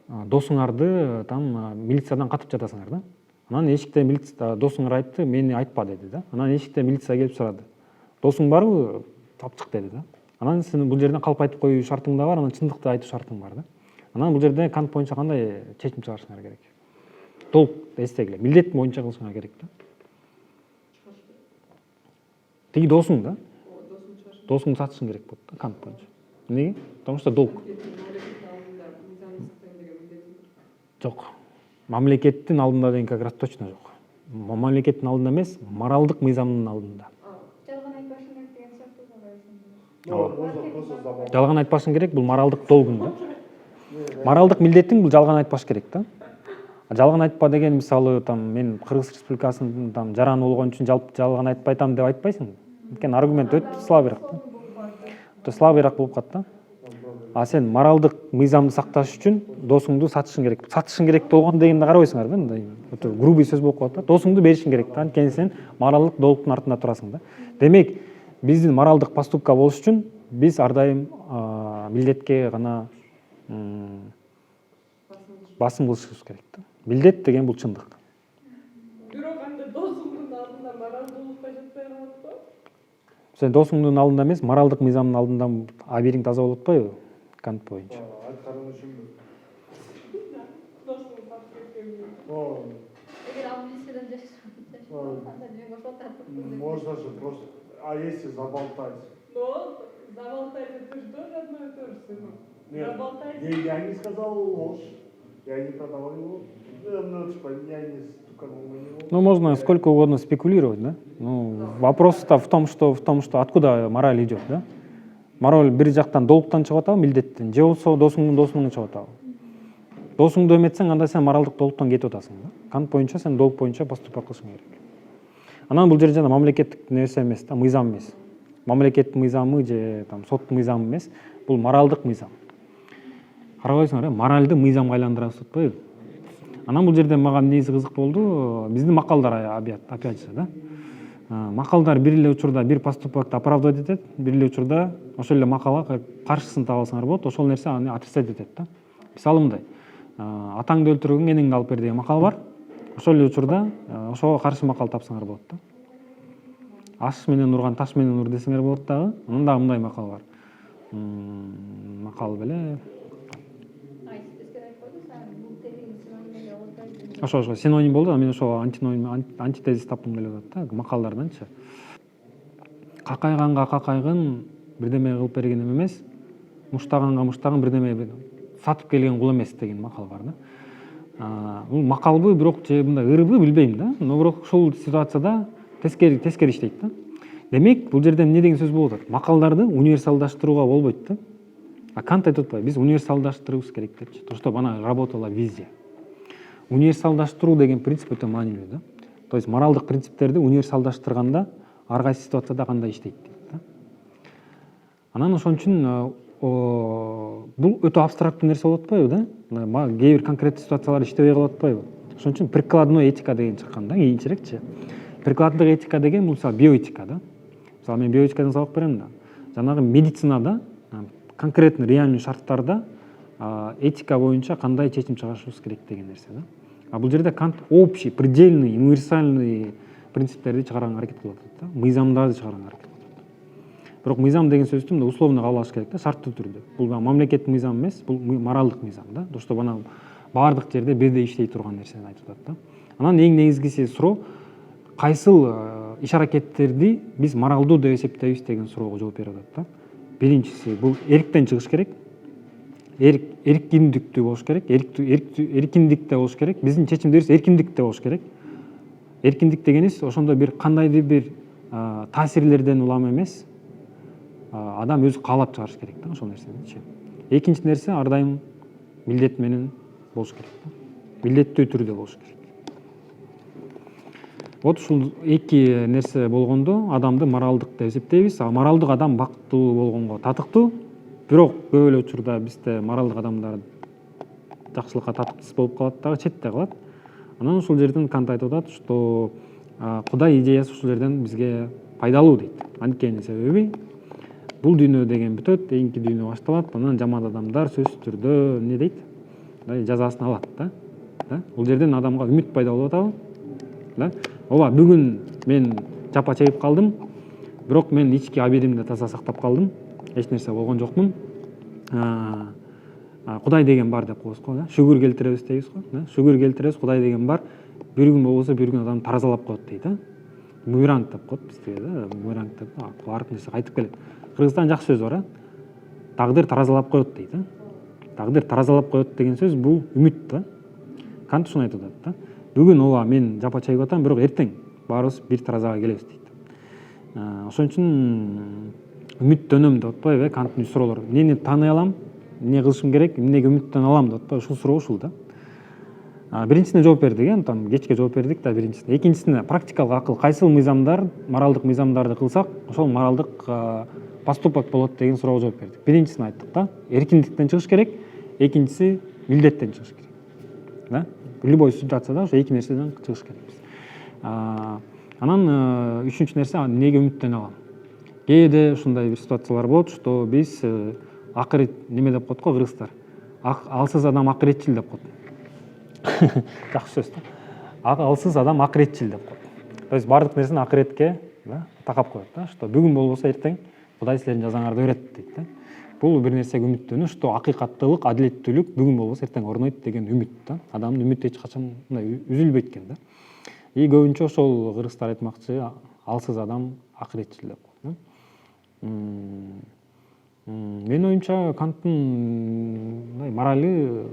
досуңарды там милициядан катып жатасыңар да. Анан эшикте милиция досуңар айтты, мени айтпа деди да. Анан эшикте милиция келип сурады. Досуң барбы? Тапчык деди да. Анан сен бул жерден калп айтып коюу шартың да бар, анан чындыкты айтуу шартың бар да. Анан бул жерде кант боюнча кандай чечим чыгарышыңар керек? Долг эстегиле, милдет боюнча кылышыңар керек да. Тиги досуң да. Досуңду сатышың керек болот да кант боюнча. Эмнеге? Потому что долг. Жок. Мамлекеттин алдында деген как раз точно жок. Мамлекеттин алдында эмес, моралдык мыйзамдын алдында. Жалган айтпашың керек деген сөз. Жалган айтпашың керек, бул моралдык долгуң да. Моралдык милдетиң бул жалган айтпаш керек да. Жалган айтпа деген мисалы там мен Кыргыз Республикасынын там жараны болгон үчүн жалган айтпайтам деп айтпайсың. Анткени аргумент өтө слабыйраак да. Өтө слабыйраак болуп калат да. А сен моралдык мыйзамды сакташ үчүн досуңду сатышың керек. Сатышың керек болгон дегенди карабайсыңар да, мындай өтө грубый сөз болуп калат да. Досуңду беришиң керек да, анткени сен моралдык долгтун артында турасың да. Демек, биздин моралдык поступка болуш үчүн биз ар дайым милдетке гана басым кылышыбыз керек да. Милдет деген бул чындык. Бирок анда досуңдун алдында моралдуулукка жетпей калат го. Сен досуңдун алдында эмес, моралдык мыйзамдын алдында абириң таза болуп атпайбы? Кант боюнча. Айтканың үчүн Досуң сатып кеткен. Эгер ал милициядан жашаса, анда мен ошол тартып. можно же просто, а если заболтать? Но заболтать это же тоже одно и то же, сынок. Нет, Заболтать. я не сказал ложь, я не продавал его. Ну, типа, я не стуканул на него. Ну, можно сколько угодно спекулировать, да? Ну, вопрос-то в том, что откуда мораль идет, да? Мораль бир жактан долгтан чыгып атабы, милдеттен, же болбосо досуңдун чыгып атабы. Досуңду эметсең, анда сен моралдык долгтон кетип атасың да. Кант боюнча сен долг боюнча поступок кылышың керек. Анан бул жер жана мамлекеттик нерсе эмес да, мыйзам эмес. Мамлекеттин мыйзамы же там соттун мыйзамы эмес, бул моралдык мыйзам. Карабайсыңар, моральды мыйзамга айландырабыз деп атпайбы? Анан бул жерде мага эмнеси кызык болду? Биздин макалдар опять же да. Макалдар бир эле учурда бир поступокты оправдать этет, бир эле учурда ошол эле макалга каршысын таба алсаңар болот, ошол нерсе аны отрицать этет да. Мисалы мындай, атаңды өлтүргөн энеңди алып бер деген макал бар. Ошол эле учурда ошого каршы макал тапсаңар болот да. Аш менен урган таш менен ур десеңер болот дагы. Анан дагы мындай макал бар. Макал беле. Ошо синоним болду, мен ошо антитезис таптым келип атат да, макалдарданчы. Какайганга какайгын бирдеме кылып бергеним эмес, муштаганга муштагын бирдеме сатып келген кул эмес деген макал бар да. Бул макалбы, бирок же мындай ырбы билбейм да, но бирок ушул ситуацияда тескери иштейт да. Демек, бул жерде эмне деген сөз болуп атат? Макалдарды универсалдаштырууга болбойт да. А Кант айтып атпайбы, биз универсалдаштырабыз керек депчи. То, что ана работала визия. Универсалдаштыруу деген принцип өтө маанилүү да. То есть моралдык принциптерди универсалдаштырганда ар кайсы ситуацияда кандай иштейт дейт да. Анан ошон үчүн бул өтө абстрактуу нерсе болуп атпайбы да? Кээ бир конкреттүү ситуациялар иштебей калып атпайбы? Ошон үчүн прикладной этика деген чыккан да, кийинчерээкчи. Прикладдык этика деген бул мисалы биоэтика да. Мисалы мен биоэтикадан сабак берем да. Жанагы медицинада конкретный реальный шарттарда этика боюнча кандай чечим чыгарышыбыз керек деген нерсе да. А бул жерде Кант общий, предельный, универсальный принциптерди чыгарганга аракет кылып атат да, мыйзамдарды чыгарганга аракет кылып атат. Бирок мыйзам деген сөздү мындай условно кабыл алыш керек да, шарттуу түрдө. Бул мамлекеттик мыйзам эмес, бул моралдык мыйзам да, чтобы ана баардык жерде бирдей иштей турган нерсени айтып атат да. Анан эң негизгиси суроо, кайсыл иш аракеттерди биз моралдуу деп эсептейбиз деген суроого жооп берип атат да. Биринчиси бул эрктен чыгыш керек. Эркиндиктүү болуш керек. Эркиндикте болуш керек. Биздин чечимдерибиз эркиндикте болуш керек. Эркиндик дегенибиз ошондо бир кандайдыр бир таасирлерден улам эмес, адам өзү каалап чыгарыш керек да ошол нерсени. Экинчи нерсе ар дайым милдет менен болуш керек да. Милдеттүү түрдө болуш керек. Вот ушул эки нерсе болгондо адамды моралдык деп эсептейбиз. Моралдык адам бактылуу болгонго татыктуу. Бирок көп эле учурда бизде моралдык адамдар жакшылыкка татыктуу болуп калат дагы, четте калат. Анан ушул жерден Кант айтып атат, что Кудай идеясы ушул жерден бизге пайдалуу дейт. Анткени себеби бул дүйнө деген бүтөт, кийинки дүйнө башталат. Анан жаман адамдар сөзсүз түрдө эмне дейт? Жазасын алат да. Бул жерден адамга үмүт пайда болуп атабы? Да? Ооба, бүгүн мен жапа чегип калдым, бирок мен ички абийимди таза сактап калдым. Эч нерсе болгон жокмун. Кудай деген бар деп коебуз го, да? Шүгүр келтиребиз дейбиз го, да? Шүгүр келтиребиз, Кудай деген бар. Бир күн болбосо бир күн адам таразалап коет дейт, да? Бумеранг деп коет бизде, да? Бумеранг деп ар нерсе кайтып келет. Кыргызстан жакшы сөз бар, а? Тагдыр таразалап коет дейт, да? Тагдыр таразалап коет деген сөз бул үмүт, да? Кант ушуну айтып атат, да? Бүгүн ооба мен жапа чегип атам, бирок эртең баарыбыз бир таразага келебиз дейт. Ошон үчүн үмүттөнөм деп атпайбы, Канттын суроолору. Эмнени тааный алам, эмне кылышым керек, эмнеге үмүттөнө алам деп атпайбы, ушул суроо ушул да. Биринчисине жооп бердик, там кечке жооп бердик да биринчисине. Экинчисине практикалык акыл, кайсыл мыйзамдар, моралдык мыйзамдарды кылсак, ошол моралдык поступок болот деген суроого жооп бердик. Биринчисин айттык да, эркиндиктен чыгыш керек, экинчиси милдеттен чыгыш керек. Да? Любой ситуацияда ошо эки нерседен чыгыш керекпиз. Анан үчүнчү нерсе, эмнеге үмүттөнө алам. Кээде ушундай бир ситуациялар болот, что биз акырет неме деп коет го кыргыздар. Алсыз адам акыретчил деп коет. Жакшы сөз да. Алсыз адам акыретчил деп коет. То есть бардык нерсени акыретке, да, такап коет да, что бүгүн болбосо эртең Кудай силердин жазаңарды өрөт дейт да. Бул бир нерсеге үмүттөнүү, что акыйкаттуулук, адилеттүүлүк бүгүн болбосо эртең орнойт деген үмүт да. Адамдын үмүтү эч качан мындай үзүлбөйт экен да. И көбүнчө ошол кыргыздар айтмакчы, алсыз адам акыретчил деп коет. Менин оюмча Канттын морали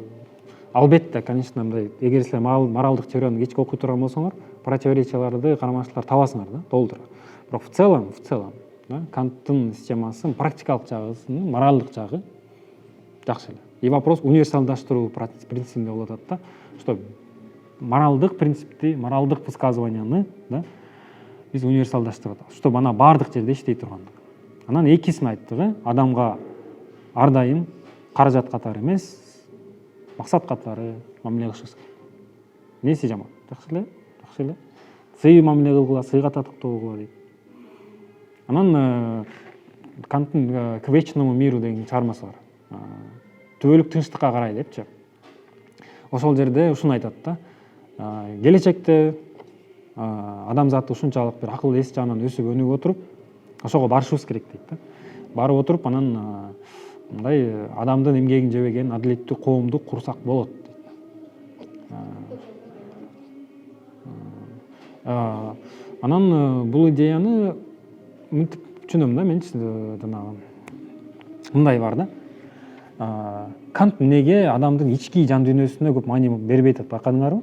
албетте, конечно, мындай эгер силер моралдык теорияны кечке окуй турган болсоңор, противоречияларды, карамаштыктар табасыңар да, толтура. Бирок в целом, да, Канттын системасы практикалык жагысын, моралдык жагы жакшы эле. И вопрос универсалдаштыруу принцибинде болуп атат да, что моралдык принципти, моралдык высказыванияны, да, биз универсалдаштырып атабыз, чтобы ана баардык жерде иштей тургандык. Анан экисин айттык, адамга ар дайым каражат катары эмес, максат катары мамиле кылышыбыз керек. Эмнеси жаман? Жакшы эле, жакшы эле. Сый мамиле кылгыла, сыйга татыктуу болгула дейт. Анан Канттын к вечному миру деген чыгармасы бар. Түбөлүк тынчтыкка карай депчи. Ошол жерде ушуну айтат да. Келечекте адамзат ушунчалык бир акыл эс жагынан өсүп өнүгүп отуруп, ошого барышыбыз керек дейт да. Барып отуруп, анан мындай адамдын эмгегин жебеген адилеттүү коомду курсак болот дейт. Анан бул идеяны мынтип түшүнөм да, мен жанагы мындай бар да. Кант эмнеге адамдын ички жан дүйнөсүнө көп маани бербей атат, байкадыңарбы?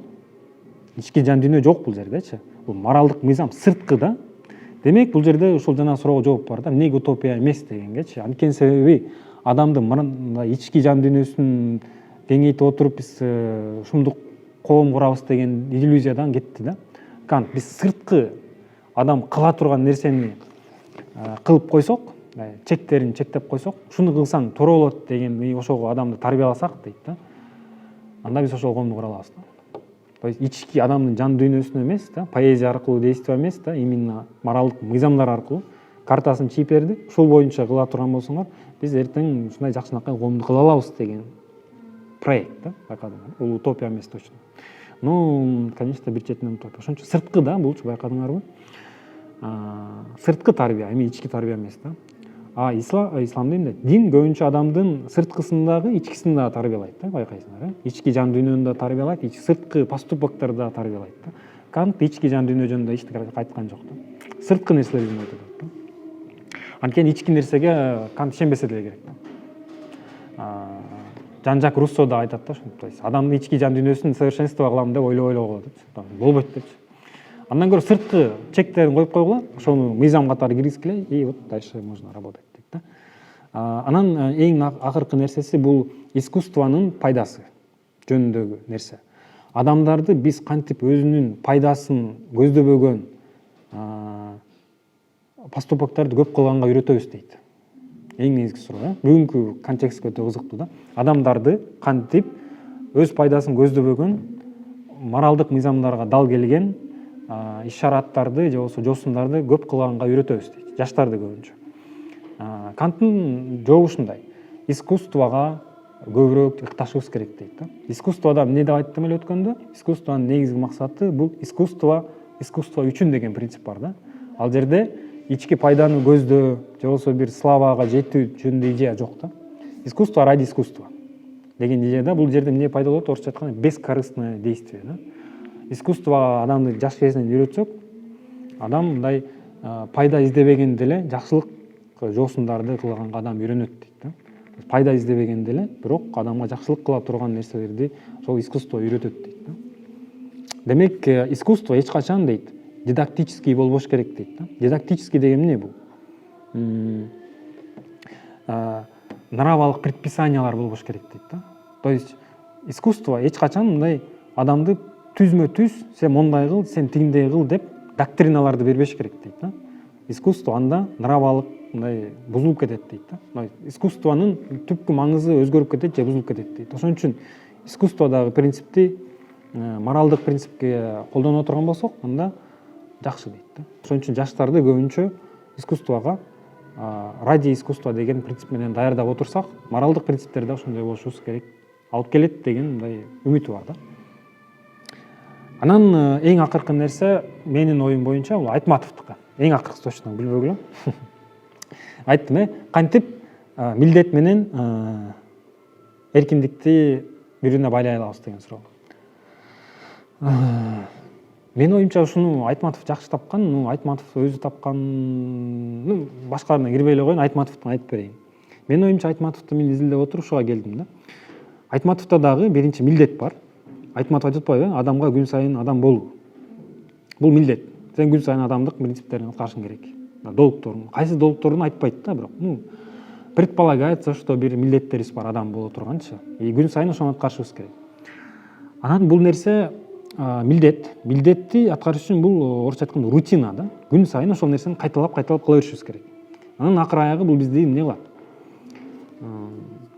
Ички жан дүйнө жок бул жердечи. Бул моралдык мыйзам сырткы да. Демек бул жерде ушул жана суроого жооп бар да, эмнеге утопия эмес дегенгечи. Анткени себеби адамдын мындай ички жан дүйнөсүн кеңейтип отуруп биз ушундук коом курабыз деген иллюзиядан кетти да. Кант биз сырткы адам кыла турган нерсени кылып койсок, чектерин чектеп койсок, ушуну кылсаң туура болот деген ошого адамды тарбияласак дейт да. Анда биз ошол коомду кура алабыз да. То есть ички адамдын жан дүйнөсүнө эмес да, поэзия аркылуу действие эмес да, именно моралдык мыйзамдар аркылуу картасын чийип берди. Ушул боюнча кыла турган болсоңор, биз эртең ушундай жакшынакай коомду кыла алабыз деген проект да, байкадыңар. Бул утопия эмес точно. Ну, конечно, бир четинен унутуп атат. Ошон үчүн сырткы да булчу, байкадыңарбы? Сырткы тарбия, эми ички тарбия эмес да. Ислам дейм дин көбүнчө адамдын сырткысындагы ичкисин дагы тарбиялайт да, байкайсыңар, ички жан дүйнөнү да тарбиялайт, сырткы поступокторду дагы тарбиялайт да. Кант ички жан дүйнө жөнүндө эчтеке айткан жок да. Сырткы нерселер жөнүндө айтат да. Анткени ички нерсеге Кант ишенбесе деле керек да. Жан-Жак Руссо да айтат да ошентип, то есть адамдын ички жан дүйнөсүн совершенство кылам деп ойлогола деп, болбойт депчи. Андан көрө сырткы чектерин коюп койгула, ошону мыйзам катары киргизгиле, и вот дальше можно работать дейт да. Анан эң акыркы нерсеси бул искусствонун пайдасы жөнүндөгү нерсе. Адамдарды биз кантип өзүнүн пайдасын көздөбөгөн поступоктарды көп кылганга үйрөтөбүз дейт. Эң негизги суроо, бүгүнкү контекстке өтө кызыктуу да. Адамдарды кантип өз пайдасын көздөбөгөн, моралдык мыйзамдарга дал келген иш-шараттарды же болбосо жосундарды көп кылганга үйрөтөбүз дейт. Жаштарды көбүнчө. Канттын жообу ушундай. Искусствого көбүрөөк ыкташыбыз керек дейт да. Искусствода эмне деп айттым эле өткөндө? Искусствонун негизги максаты бул искусство үчүн деген принцип бар да. Ал жерде ички пайданы көздөө же болбосо бир славага жетүү жөнүндө идея жок да. Искусство ради искусства деген идеяда бул жерде эмне пайда болот? Орусча айтканда бескорыстное действие да. Искусствого адамды жаш кезинен үйрөтсөк, адам мындай пайда издебеген деле жакшылык жоосундарды кылганга адам үйрөнөт дейт да. Пайда издебеген деле, бирок адамга жакшылык кыла турган нерселерди ошол искусство үйрөтөт дейт да. Демек, искусство эч качан дейт, дидактический болбош керек дейт да. Дидактический деген эмне бул? Нравалык предписаниялар болбош керек дейт да. То есть искусство эч качан мындай адамды түзмө-түз сен мондай кыл, сен тигиндей кыл деп доктриналарды бербеш керек дейт да. Искусство анда нравалык мындай бузулуп кетет дейт да. Искусствонун түпкү маңызы өзгөрүп кетет же бузулуп кетет дейт. Ошон үчүн искусстводагы принципти моралдык принципке колдоно турган болсок, анда жакшы дейт да. Ошон үчүн жаштарды көбүнчө искусствого ради искусства деген принцип менен даярдап отурсак, моралдык принциптерде ошондой болушубуз керек, алып келет деген мындай үмүтү бар да. Анан эң акыркы нерсе менин оюм боюнча бул Айтматовдуку. Эң акыркысы точно билбөгүлө. Айттым, кантип милдет менен эркиндикти бирине байлай алабыз деген суроо. Менин оюмча ушуну Айтматов жакшы тапкан, Айтматов өзү тапкан, башкаларына кирбей эле коеюн, Айтматовдун айтып берейин. Менин оюмча Айтматовду мен изилдеп отуруп ушуга келдим да. Айтматовдо дагы биринчи милдет бар. Айтматов айтып атпайбы, адамга күн сайын адам болуу. Бул милдет. Сен күн сайын адамдык принциптерин аткарышың керек. Долгторун, кайсы долгторун айтпайт да, бирок, предполагается, что бир милдеттерибиз бар адам боло турганчы. И күн сайын ошону аткарышыбыз керек. Анан бул нерсе милдетти аткарыш үчүн бул орусча айтканда рутина да. Күн сайын ошол нерсени кайталап кыла беришибиз керек. Анан акыр аягы бул бизди эмне кылат?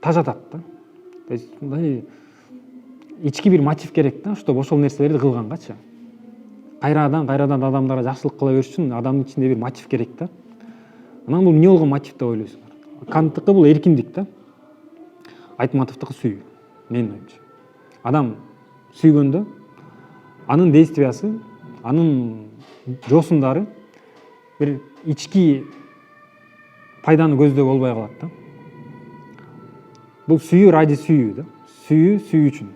Тажатат да. То есть мындай ички бир мотив керек да, чтобы ошол нерселерди кылгангачы. Кайрадан адамдарга жакшылык кыла бериш үчүн адамдын ичинде бир мотив керек да. Анан бул эмне болгон мотив деп ойлойсуңар? Канттыкы бул эркиндик да. Айтматовдуку сүйүү, менин оюмча. Адам сүйгөндө анын действиясы, анын жоосундары бир ички пайданы көздөй болбой калат да. Бул сүйүү ради сүйүү да. Сүйүү үчүн.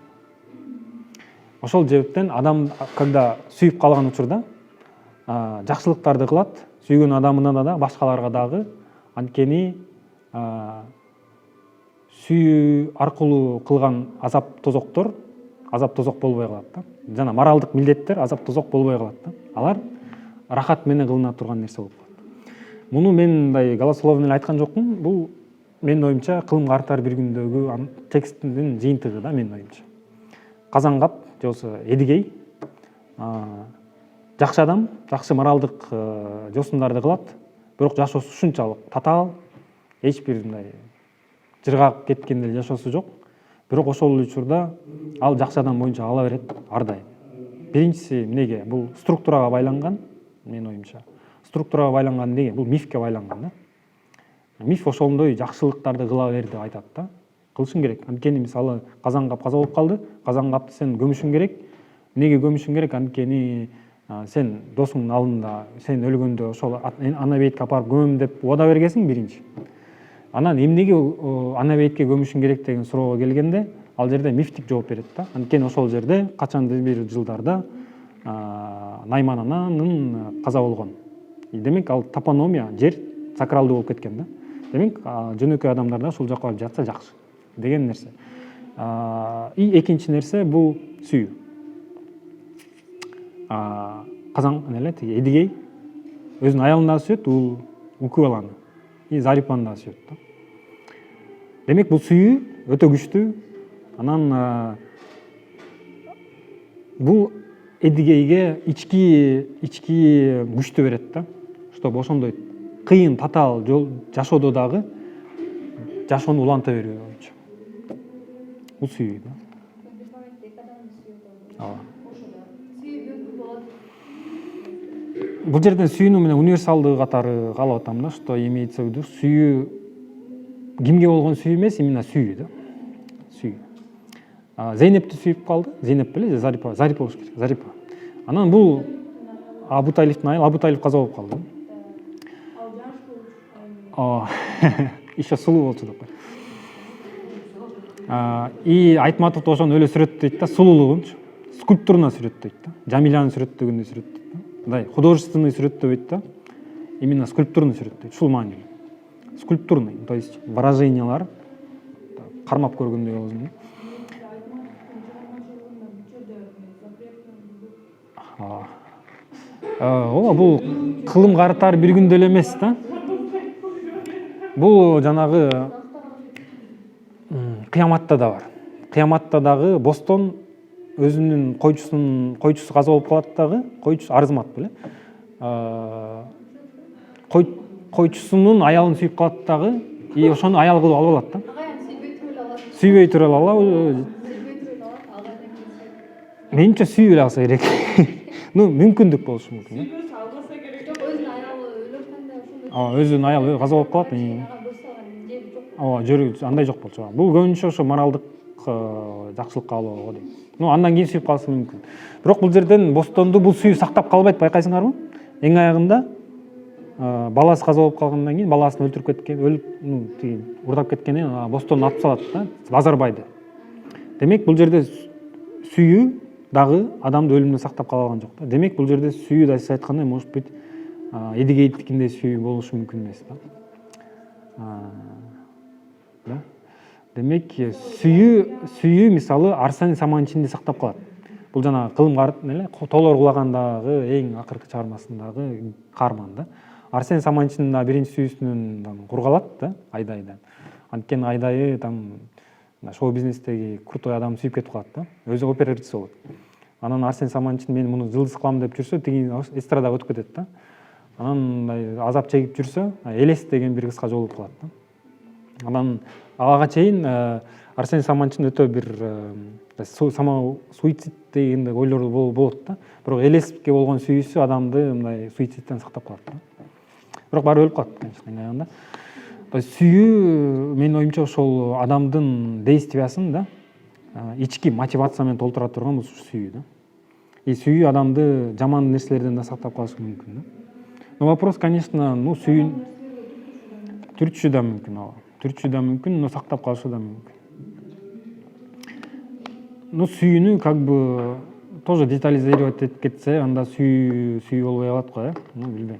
Ошол себептен адам, когда сүйүп калган учурда, жакшылыктарды кылат, сүйгөн адамына да, башкаларга дагы, анткени сүйүү аркылуу кылган азап тозок болбой калат да. Жана моралдык милдеттер азап тозок болбой калат да. Алар рахат менен кылына турган нерсе болуп калат. Муну мен мындай голословно эле айткан жокмун. Бул менин оюмча кылымга артар бир күндөгү текстинин жыйынтыгы да, менин оюмча. Казангап же болбосо Эдигей жакшы адам, жакшы моралдык жосундарды кылат, бирок жашоосу ушунчалык татаал, эч бир мындай жыргап кеткен деле жашоосу жок. Бирок ошол учурда ал жакшы адам боюнча кала берет ар дайым. Биринчиси эмнеге? Бул структурага байланган, менин оюмча. Структурага байланган эмнеге? Бул мифке байланган да. Миф ошондой жакшылыктарды кыла бер деп айтат да. Кылышың керек. Анткени мисалы Казангап каза болуп калды, Казангапты сен көмүшүң керек. Эмнеге көмүшүң керек? Анткени сен досуңдун алдында сен өлгөндө ошол ана бейитке апарып көмөм деп убада бергенсиң биринчи. Анан эмнеге ана бейитке көмүшүң керек деген суроого келгенде ал жерде мифтик жооп берет да. Анткени ошол жерде качандыр бир жылдарда Найман ананын каза болгон. Демек ал топономия, жер сакралдуу болуп кеткен да. Демек жөнөкөй адамдар да ушул жака барып жатса жакшы деген нерсе. И экинчи нерсе бул сүйүү. Казан тиги Эдигей өзүнүн аялын дагы сүйөт, бул үкү баланы. И Зарипаны дагы сүйөт да. Демек бул сүйүү өтө күчтүү. Анан бул Эдигейге ички күчтү берет да. Чтобы ошондой кыйын татаал жашоодо дагы жашоону уланта берүү боюнча. Бул сүйүү да. Бул жерден сүйүүнү менен универсалдуу катары каалап атам да, что имеется в виду сүйүү кимге болгон сүйүү эмес, именно сүйүү да. Сүйүү. Зейнепти сүйүп калды. Зейнеп беле, Зарипа болуш керек. Зарипа. Анан бул Абу Талибтин айыл, Абу Талиб каза болуп калды. Еще сулуу болчу деп. И Айтматов да ошону эле сүрөттөйт да, сулуулугунчу. Скульптурно сүрөттөйт да. Жамиланын сүрөттөгүндөй сүрөттөйт да. Мындай художественный сүрөттөбөйт да. Именно скульптурный сүрөттөйт. Ушул маанилүү. Скульптурный, то есть выражениялар кармап көргөндөй болсун. Ооба бул кылым карытар бир күндө эле эмес да. Бул жанагы кыяматта да бар. Кыяматта дагы бостон өзүнүн койчусу каза болуп калат дагы, койчусу Арзымат беле. Койчусунун аялын сүйүп калат дагы, и ошону аял кылып алып алат да. Сүйбөй тура алалы. Менимче сүйүп эле алса керек. Ну, мүмкүндүк болушу мүмкүн. Сүйбөсө албаса керек. Жок, өзүнүн аялы өлөткөндө ошондой. Өзүнүн аялы каза болуп калат. Жери андай жок болчу. Бул көбүнчө ошо моралдык жакшылыкка алуу дейм. Ну, андан кийин сүйүп калса мүмкүн. Бирок бул жерден бостонду бул сүйүү сактап калбайт, байкайсыңарбы? Эң аягында баласы каза болуп калгандан кийин, баласын өлтүрүп кеткен, урдап кеткенден бостонду атып салат да, Базарбайды. Демек бул жерде сүйүү дагы адамды өлүмдөн сактап кала алган жок да. Демек бул жерде сүйүү да сиз айткандай, может быть, Эдигейдикиндей сүйүү болушу мүмкүн эмес да. Демек сүйүү мисалы Арсен Саманчинди сактап калат. Бул жана кылым тоолор кулагандагы эң акыркы чыгармасындагы каарман да. Арсен Саманчиндин да биринчи сүйүүсүнөн кургалат да, Айдайдан. Анткени Айдайы шоу бизнестеги крутой адам сүйүп кетип калат да. Өзү опера ырчысы болот. Анан Арсен Саманчин мен муну жылдыз кылам деп жүрсө, тиги эстрадага өтүп кетет да. Анан азап чегип жүрсө, Элес деген бир кызга жолугуп калат да. Анан ага чейин Арсен Саманчин өтө бир суицид дегенде ойлор болот да. Бирок Элеске болгон сүйүүсү адамды мындай суицидтен сактап калат да. Бирок баары өлүп калат, конечно. То есть сүйүү менин оюмча ошол адамдын действиясын да ички мотивация менен толтура турган бул сүйүү да. И сүйүү адамды жаман нерселерден да сактап калышы мүмкүн да. Но вопрос, конечно, сүйүү түртүшү да мүмкүн, но сактап калышы да мүмкүн. Сүйүүнү как бы тоже детализировать этип кетсе, анда сүйүү болбой калат го, билбейм.